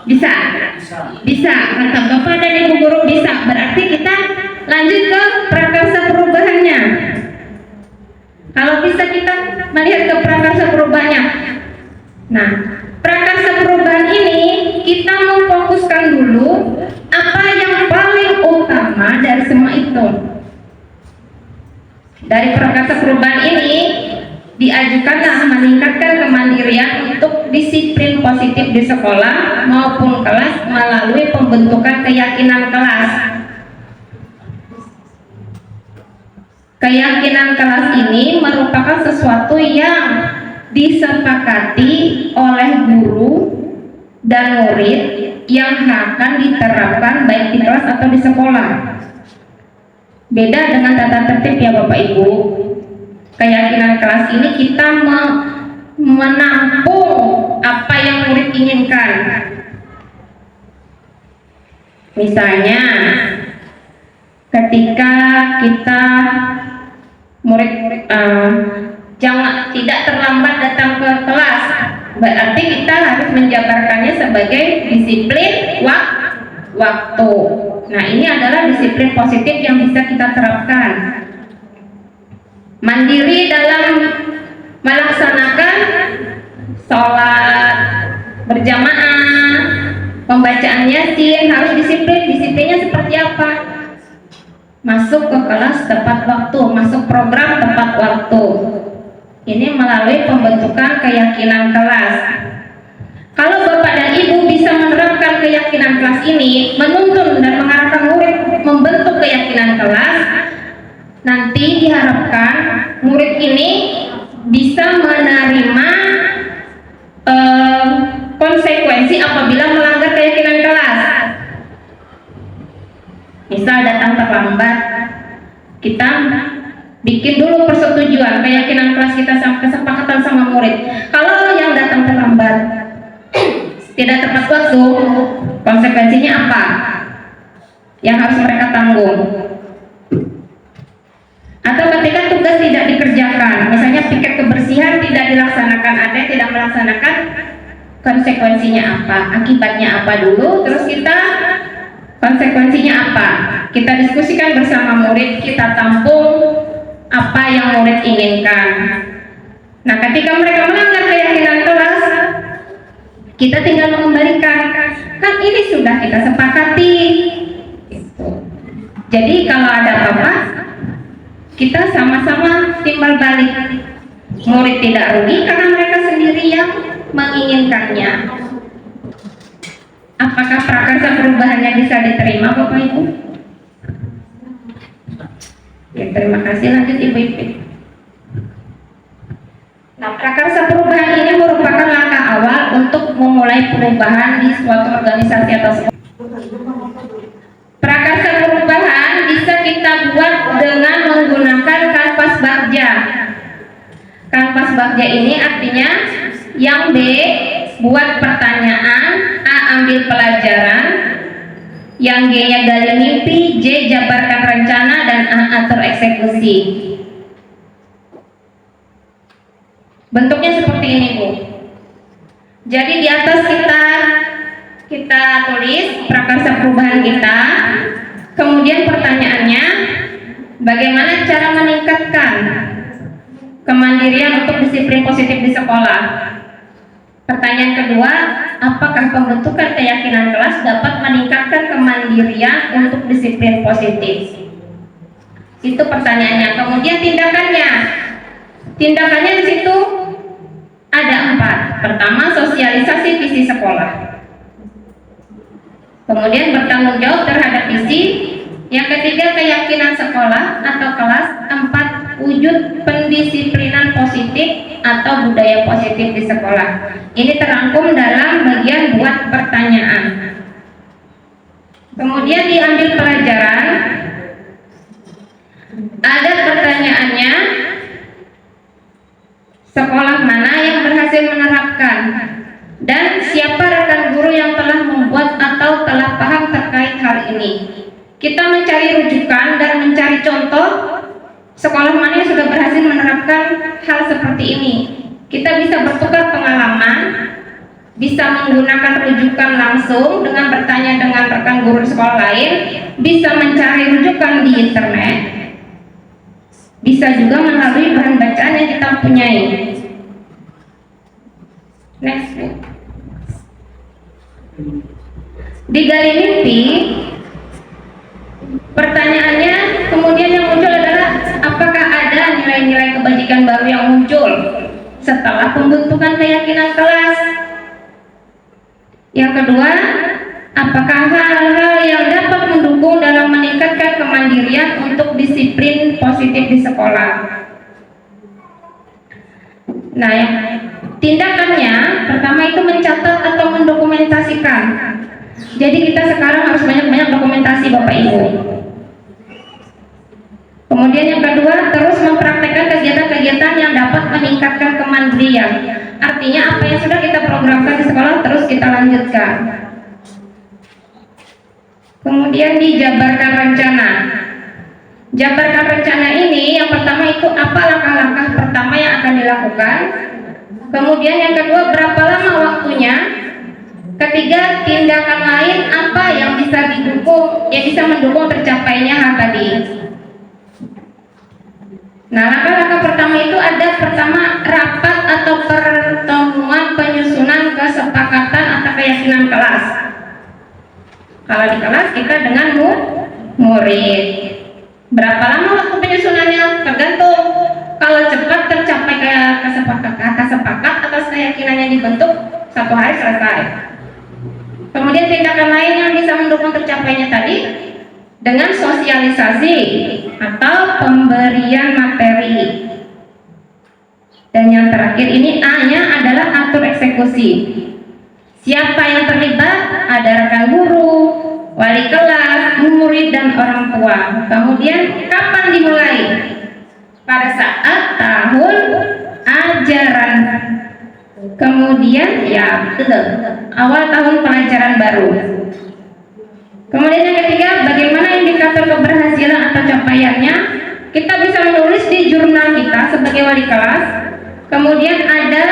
Bisa? Bisa. Kata Bapak dan Ibu guru bisa. Berarti kita lanjut ke prakarsa perubahannya. Kalau bisa kita melihat ke prakarsa perubahannya. Nah, prakarsa perubahan ini kita memfokuskan dulu apa yang paling utama dari semua itu. Dari prakarsa perubahan ini diajukanlah meningkatkan kemandirian untuk disiplin positif di sekolah maupun kelas melalui pembentukan keyakinan kelas. Keyakinan kelas ini merupakan sesuatu yang disepakati oleh guru dan murid yang akan diterapkan baik di kelas atau di sekolah. Beda dengan tata tertib ya Bapak Ibu. Keyakinan kelas ini kita menampung apa yang murid inginkan. Misalnya ketika kita murid tidak terlambat datang ke kelas, berarti kita harus menjabarkannya sebagai disiplin waktu. Nah, ini adalah disiplin positif yang bisa kita terapkan. Mandiri dalam melaksanakan sholat berjamaah, pembacaan Yasin, harus disiplin. Disiplinnya seperti apa? Masuk ke kelas tepat waktu, masuk program tepat waktu. Ini melalui pembentukan keyakinan kelas. Kalau Bapak dan Ibu bisa bisa menerapkan keyakinan kelas ini, menuntun dan mengarahkan murid membentuk keyakinan kelas, nanti diharapkan murid ini bisa menerima konsekuensi apabila melanggar keyakinan kelas. Misal datang terlambat, kita bikin dulu persetujuan keyakinan kelas kita sama kesepakatan sama murid. Kalau yang datang terlambat tidak tepat waktu, konsekuensinya apa yang harus mereka tanggung? Atau ketika tugas tidak dikerjakan, misalnya piket kebersihan tidak dilaksanakan, ada yang tidak melaksanakan, konsekuensinya apa? Akibatnya apa dulu, terus kita konsekuensinya apa? Kita diskusikan bersama murid, kita tampung apa yang murid inginkan. Nah, ketika mereka melanggar keyakinan kelas, kita tinggal mengembalikan, kan ini sudah kita sepakati. Jadi kalau ada apa-apa, kita sama-sama timbal balik. Murid tidak rugi karena mereka sendiri yang menginginkannya. Apakah prakarsa perubahannya bisa diterima, Bapak Ibu? Ya, terima kasih. Lanjut Ibu Ipin. Nah, prakarsa perubahan ini merupakan langkah awal untuk memulai perubahan di suatu organisasi atau sekolah. Prakarsa perubahan bisa kita buat dengan menggunakan kanvas bagja. Kanvas bagja ini artinya yang B buat pertanyaan, A ambil pelajaran, yang G-nya gali mimpi, J jabarkan rencana, dan A atur eksekusi. Bentuknya seperti ini, Bu. Jadi di atas kita tulis prakarsa perubahan kita, kemudian pertanyaannya, bagaimana cara meningkatkan kemandirian untuk disiplin positif di sekolah? Pertanyaan kedua, apakah pembentukan keyakinan kelas dapat meningkatkan kemandirian untuk disiplin positif? Itu pertanyaannya. Kemudian tindakannya. Tindakannya di situ ada 4. Pertama, sosialisasi visi sekolah. Kemudian bertanggung jawab terhadap visi. Yang ketiga, keyakinan sekolah atau kelas. 4, wujud pendisiplinan positif atau budaya positif di sekolah. Ini terangkum dalam bagian buat pertanyaan. Kemudian diambil pelajaran. Ada pertanyaannya, sekolah mana yang berhasil menerapkan, dan siapa rekan guru yang telah membuat atau telah paham terkait hal ini. Kita mencari rujukan dan mencari contoh sekolah mana yang sudah berhasil menerapkan hal seperti ini. Kita bisa bertukar pengalaman, bisa menggunakan rujukan langsung dengan bertanya dengan rekan guru di sekolah lain, bisa mencari rujukan di internet, bisa juga melalui bahan bacaan yang kita punyai. Next. Di gali mimpi, pertanyaannya kemudian yang muncul adalah, apakah ada nilai-nilai kebajikan baru yang muncul setelah pembentukan keyakinan kelas? Yang kedua, apakah hal-hal yang dapat mendukung dalam meningkatkan kemandirian untuk disiplin positif di sekolah? Nah, yang tindakannya pertama itu mencatat atau mendokumentasikan. Jadi kita sekarang harus banyak-banyak dokumentasi, Bapak Ibu. Kemudian yang kedua, terus mempraktekkan kegiatan-kegiatan yang dapat meningkatkan kemandirian. Artinya apa yang sudah kita programkan di sekolah terus kita lanjutkan. Kemudian dijabarkan rencana. Jabarkan rencana ini, yang pertama itu apa langkah-langkah pertama yang akan dilakukan. Kemudian yang kedua, berapa lama waktunya. Ketiga, tindakan lain apa yang bisa didukung, yang bisa mendukung tercapainya hal tadi. Nah, langkah-langkah pertama itu ada pertama rapat atau pertemuan penyusunan kesepakatan atau keyakinan kelas. Kalau di kelas kita dengan murid. Berapa lama waktu penyusunannya? Tergantung. Kalau cepat tercapai kata sepakat atas keyakinan yang dibentuk, 1 hari selesai. Kemudian tindakan lain yang bisa mendukung tercapainya tadi dengan sosialisasi atau pemberian materi. Dan yang terakhir ini A-nya adalah atur eksekusi. Siapa yang terlibat? Ada rekan guru, wali kelas, murid, dan orang tua. Kemudian kapan dimulai? Pada saat tahun ajaran. Kemudian ya betul, awal tahun pelajaran baru. Kemudian yang ketiga, bagaimana indikator keberhasilan atau capaiannya? Kita bisa menulis di jurnal kita sebagai wali kelas. Kemudian ada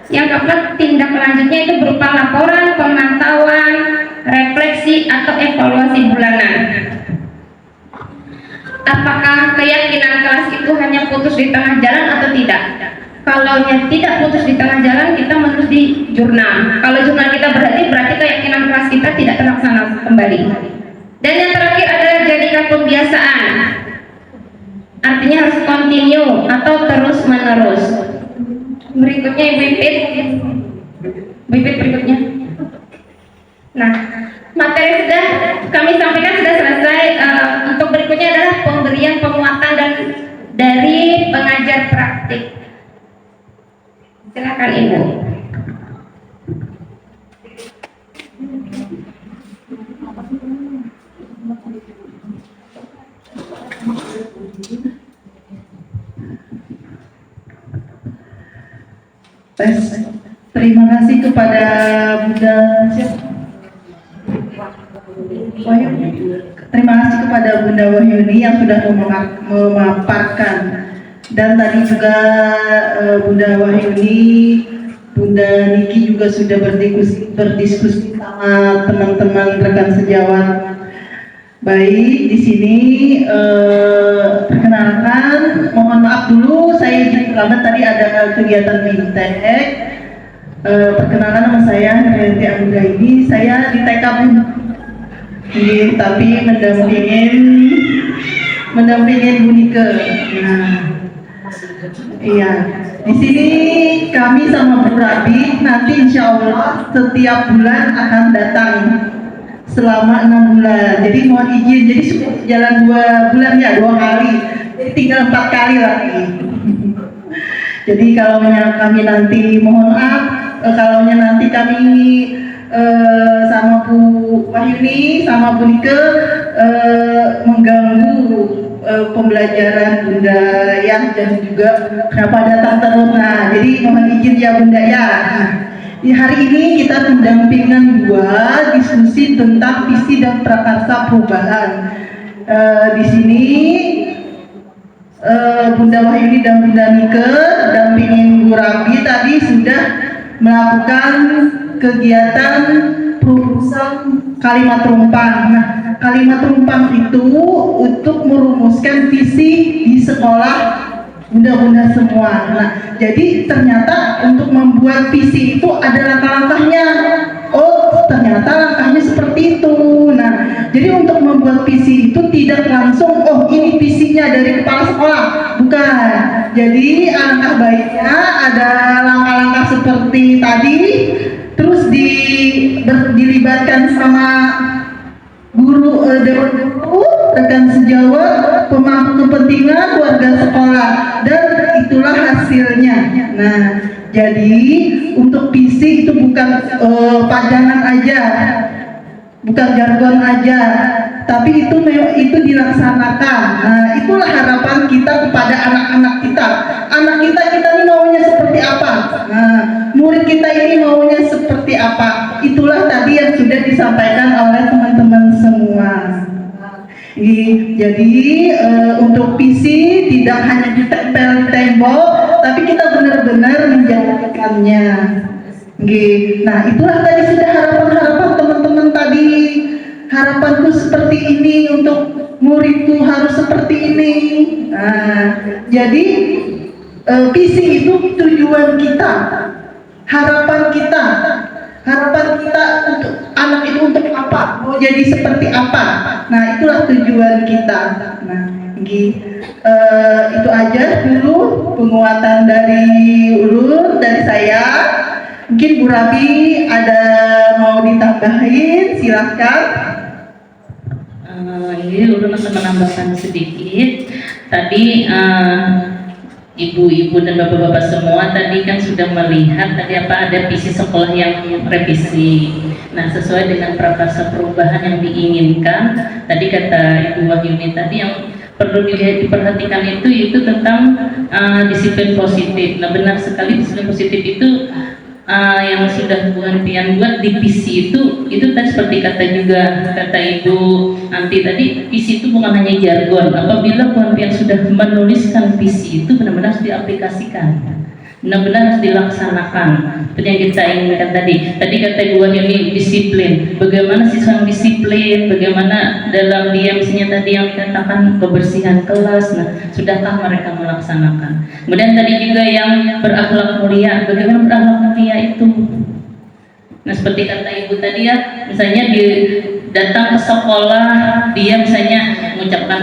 yang keempat, tindak lanjutnya itu berupa laporan, pemantauan, refleksi atau evaluasi bulanan. Apakah keyakinan kelas itu hanya putus di tengah jalan atau tidak? Kalau tidak putus di tengah jalan, kita menulis di jurnal. Kalau jurnal kita berarti keyakinan kelas kita tidak terlaksana kembali. Dan yang terakhir adalah jadikan pembiasaan. Artinya harus continue atau terus menerus. Berikutnya Ibu Ipit berikutnya. Nah, materi sudah kami sampaikan sudah selesai. Untuk berikutnya adalah pemberian penguatan dan dari pengajar praktik. Silakan Ibu. Terima kasih kepada Bunda Terima kasih kepada Bunda Wahyuni yang sudah memaparkan, dan tadi juga Bunda Wahyuni, Bunda Niki juga sudah berdiskusi sama teman-teman rekan sejawat. Baik, di sini perkenalkan, mohon maaf dulu saya izin terlambat, tadi ada kegiatan Bintek. Perkenalkan, nama saya Henrianti Anggraini, saya di TK tapi mendampingin Bu Nike. Nah, iya, di sini kami sama Bu Rabi nanti insya Allah setiap bulan akan datang selama 6 bulan. Jadi mohon izin, jadi sudah jalan 2 bulan ya, 2 kali, jadi tinggal 4 kali lagi. Jadi kalau kami nanti mohon maaf, kalau nanti kami sama Bu Wahyuni sama Bu Nike mengganggu pembelajaran Bunda ya, dan juga kenapa datang terus. Nah, jadi mohon izin ya Bunda ya. Di hari ini kita mendampingkan 2 diskusi tentang visi dan prakarsa perubahan. Di sini Bunda Wahyuni dan Bunda Nike dampingin Bu Rabi tadi sudah melakukan kegiatan perumusan kalimat rumpang. Nah, kalimat rumpang itu untuk merumuskan visi di sekolah bunda-bunda semua. Nah, jadi ternyata untuk membuat visi itu ada langkah-langkahnya. Oh, ternyata langkahnya seperti itu. Nah, jadi untuk membuat visi itu tidak langsung, oh ini visinya dari kepala sekolah, bukan. Jadi alangkah baiknya ada langkah-langkah seperti tadi, terus dilibatkan sama guru, dewan guru, rekan sejawat, pemangku kepentingan, warga sekolah, dan itulah hasilnya. Nah, jadi untuk visi itu bukan pajangan aja, bukan jargon aja, tapi itu dilaksanakan. Nah, itulah harapan kita kepada anak-anak kita. Anak kita ini maunya seperti apa? Nah, murid kita ini maunya seperti apa? Itulah tadi yang sudah disampaikan oleh teman-teman semua. Jadi untuk visi tidak hanya ditempel di tembok, tapi kita benar-benar menjalankannya. Nah, itulah tadi sudah harapan-harapan teman-teman tadi. Harapanku seperti ini, untuk muridku harus seperti ini. Nah, jadi visi itu tujuan kita, harapan kita untuk anak itu untuk apa, mau jadi seperti apa. Nah, itulah tujuan kita. Nah, itu aja dulu penguatan dari ulun, dari saya. mungkin Bu Rabi ada mau ditambahin, silahkan. Ini udah menambahkan sedikit. Tadi ibu-ibu dan bapak-bapak semua tadi kan sudah melihat tadi apa ada visi sekolah yang revisi. Nah, sesuai dengan prakarsa perubahan yang diinginkan, tadi kata Ibu Wahyuni tadi yang perlu diperhatikan itu tentang disiplin positif. Nah, benar sekali disiplin positif itu yang sudah Bu Pian buat di visi itu tadi seperti kata Ibu Anti tadi, visi itu bukan hanya jargon. Apabila Bu Pian sudah menuliskan visi itu benar-benar harus diaplikasikan, benar-benar harus dilaksanakan. Itu yang kita inginkan tadi kata Ibu ini disiplin. Bagaimana siswa yang disiplin, bagaimana dalam dia misalnya tadi yang dikatakan kebersihan kelas. Nah, sudahkah mereka melaksanakan? Kemudian tadi juga yang berakhlak mulia, bagaimana berakhlak mulia itu? Nah, seperti kata Ibu tadi ya, misalnya datang ke sekolah, dia misalnya mengucapkan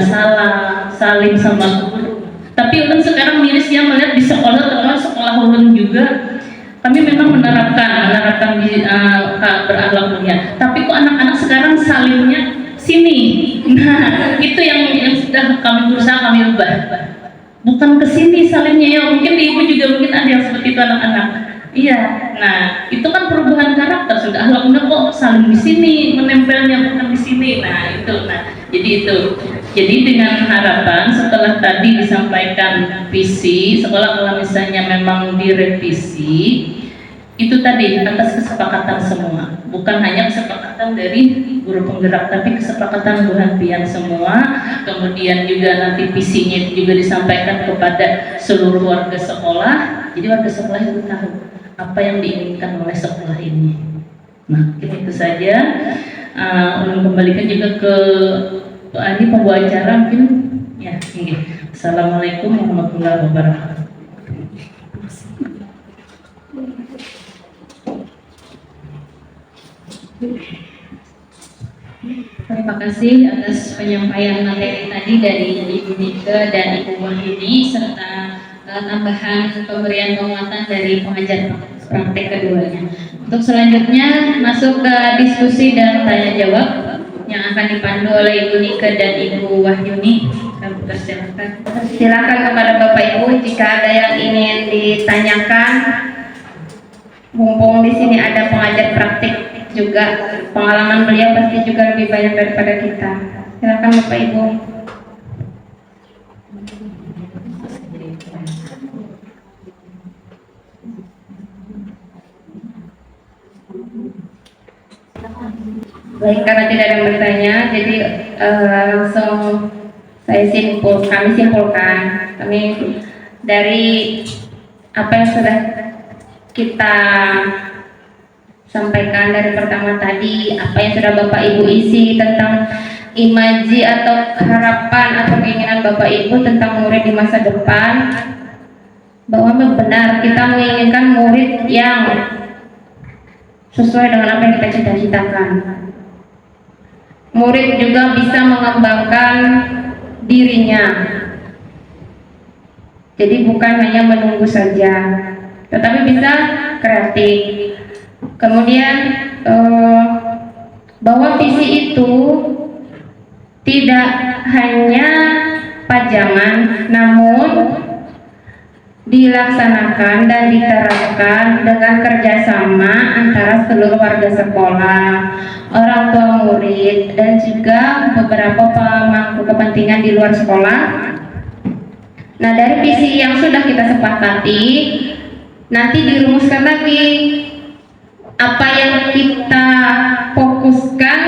salim sama guru. Tapi ulun sekarang mirisnya melihat di sekolah, terutama sekolah ulun juga, kami memang menerapkan berakhlak mulia. Tapi kok anak-anak sekarang salimnya sini. Nah, itu yang sudah kami berusaha kami ubah. Bukan ke sini salimnya ya. Mungkin di ibu juga mungkin ada yang seperti itu anak-anak. Iya. Nah, itu kan perubahan karakter. Sudah akhlak mulia kok salim di sini, menempelnya bukan di sini. Nah, itu. Jadi itu. Jadi dengan harapan setelah tadi disampaikan visi, sekolah kalau misalnya memang direvisi, itu tadi atas kesepakatan semua, bukan hanya kesepakatan dari guru penggerak, tapi kesepakatan Bu Pian semua. Kemudian juga nanti visinya itu juga disampaikan kepada seluruh warga sekolah. Jadi warga sekolah itu tahu apa yang diinginkan oleh sekolah ini. Nah, itu saja. Ulun kembalikan juga ke ini pembawa acara mungkin ya. Assalamualaikum warahmatullahi wabarakatuh. Terima kasih atas penyampaian materi tadi dari Ibu Nike dan Ibu Wahyuni serta tambahan pemberian penguatan dari pengajar praktek keduanya. Untuk selanjutnya masuk ke diskusi dan tanya jawab yang akan dipandu oleh Ibu Nike dan Ibu Wahyuni. Silakan kepada Bapak Ibu jika ada yang ingin ditanyakan. Mumpung di sini ada pengajar praktik juga, pengalaman beliau pasti juga lebih banyak daripada kita. Silakan Bapak Ibu. Baik, karena tidak ada yang bertanya, jadi langsung kami simpulkan. Kami dari apa yang sudah kita sampaikan dari pertama tadi, apa yang sudah Bapak Ibu isi tentang imaji atau harapan atau keinginan Bapak Ibu tentang murid di masa depan, bahwa benar kita menginginkan murid yang sesuai dengan apa yang kita cita-citakan. Murid juga bisa mengembangkan dirinya, jadi bukan hanya menunggu saja, tetapi bisa kreatif. Kemudian bahwa visi itu tidak hanya pajangan, namun dilaksanakan dan diterapkan dengan kerjasama antara seluruh warga sekolah, orang tua murid, dan juga beberapa pemangku kepentingan di luar sekolah. Nah, dari visi yang sudah kita sepakati, nanti dirumuskan lagi apa yang kita fokuskan,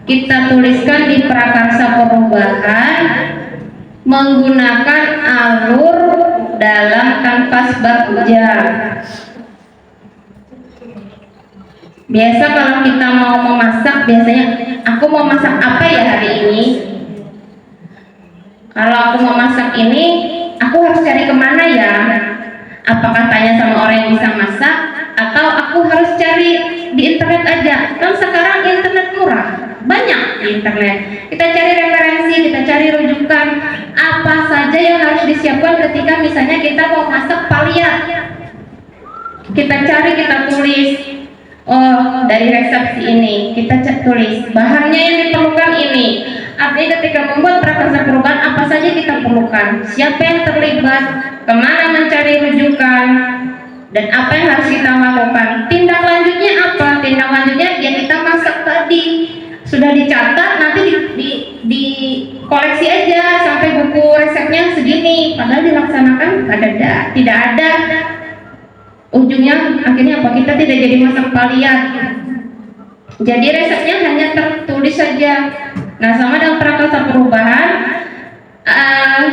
kita tuliskan di prakarsa perubahan menggunakan alur dalam kanvas Bagja. Biasa kalau kita mau memasak, biasanya aku mau masak apa ya hari ini? Kalau aku mau masak ini, aku harus cari kemana ya? Apakah tanya sama orang yang bisa masak, atau aku harus cari di internet aja? Kan sekarang internet murah, banyak di internet. Kita cari referensi, kita cari rujukan apa saja yang harus disiapkan ketika misalnya kita mau masak palia. kita cari, kita tulis. Oh, dari resepsi ini kita tulis bahannya yang diperlukan ini. Artinya ketika membuat prakarsa perubahan apa saja kita perlukan, siapa yang terlibat, kemana mencari rujukan, dan apa yang harus kita lakukan. Tindak lanjutnya apa? Tindak lanjutnya yang kita masak tadi sudah dicatat, nanti di koleksi aja sampai buku resepnya segini. Padahal dilaksanakan tidak ada. Ujungnya akhirnya apa? Kita tidak jadi masak paliat. Jadi resepnya hanya tertulis saja. Nah, sama dengan prakarsa perubahan,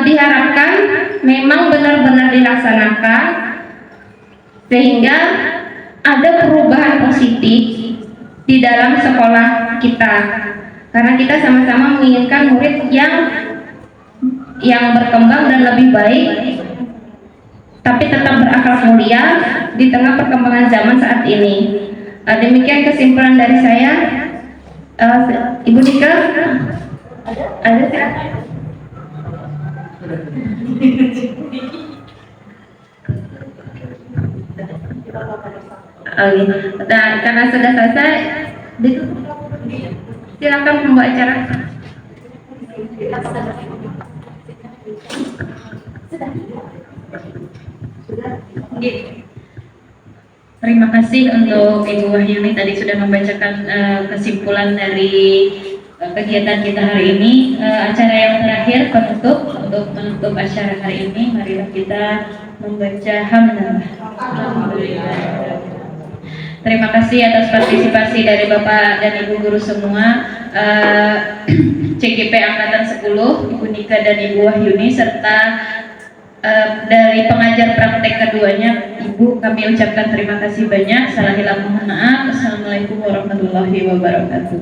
diharapkan memang benar-benar dilaksanakan sehingga ada perubahan positif di dalam sekolah kita. Karena kita sama-sama menginginkan murid yang berkembang dan lebih baik, tapi tetap berakhlak mulia di tengah perkembangan zaman saat ini. Demikian kesimpulan dari saya. Ibu Nika, ada silakan. Nah, karena sudah selesai, silakan pembawa acara. Terima kasih untuk Ibu Wahyuni tadi sudah membacakan kesimpulan dari kegiatan kita hari ini. Acara yang terakhir penutup, untuk menutup acara hari ini, marilah kita membaca hamdalah. Terima kasih atas partisipasi dari Bapak dan Ibu guru semua, CGP Angkatan 10, Ibu Nika dan Ibu Wahyuni, serta dari pengajar praktek keduanya, Ibu, kami ucapkan terima kasih banyak. Salah hilang mohon maaf. Assalamualaikum warahmatullahi wabarakatuh.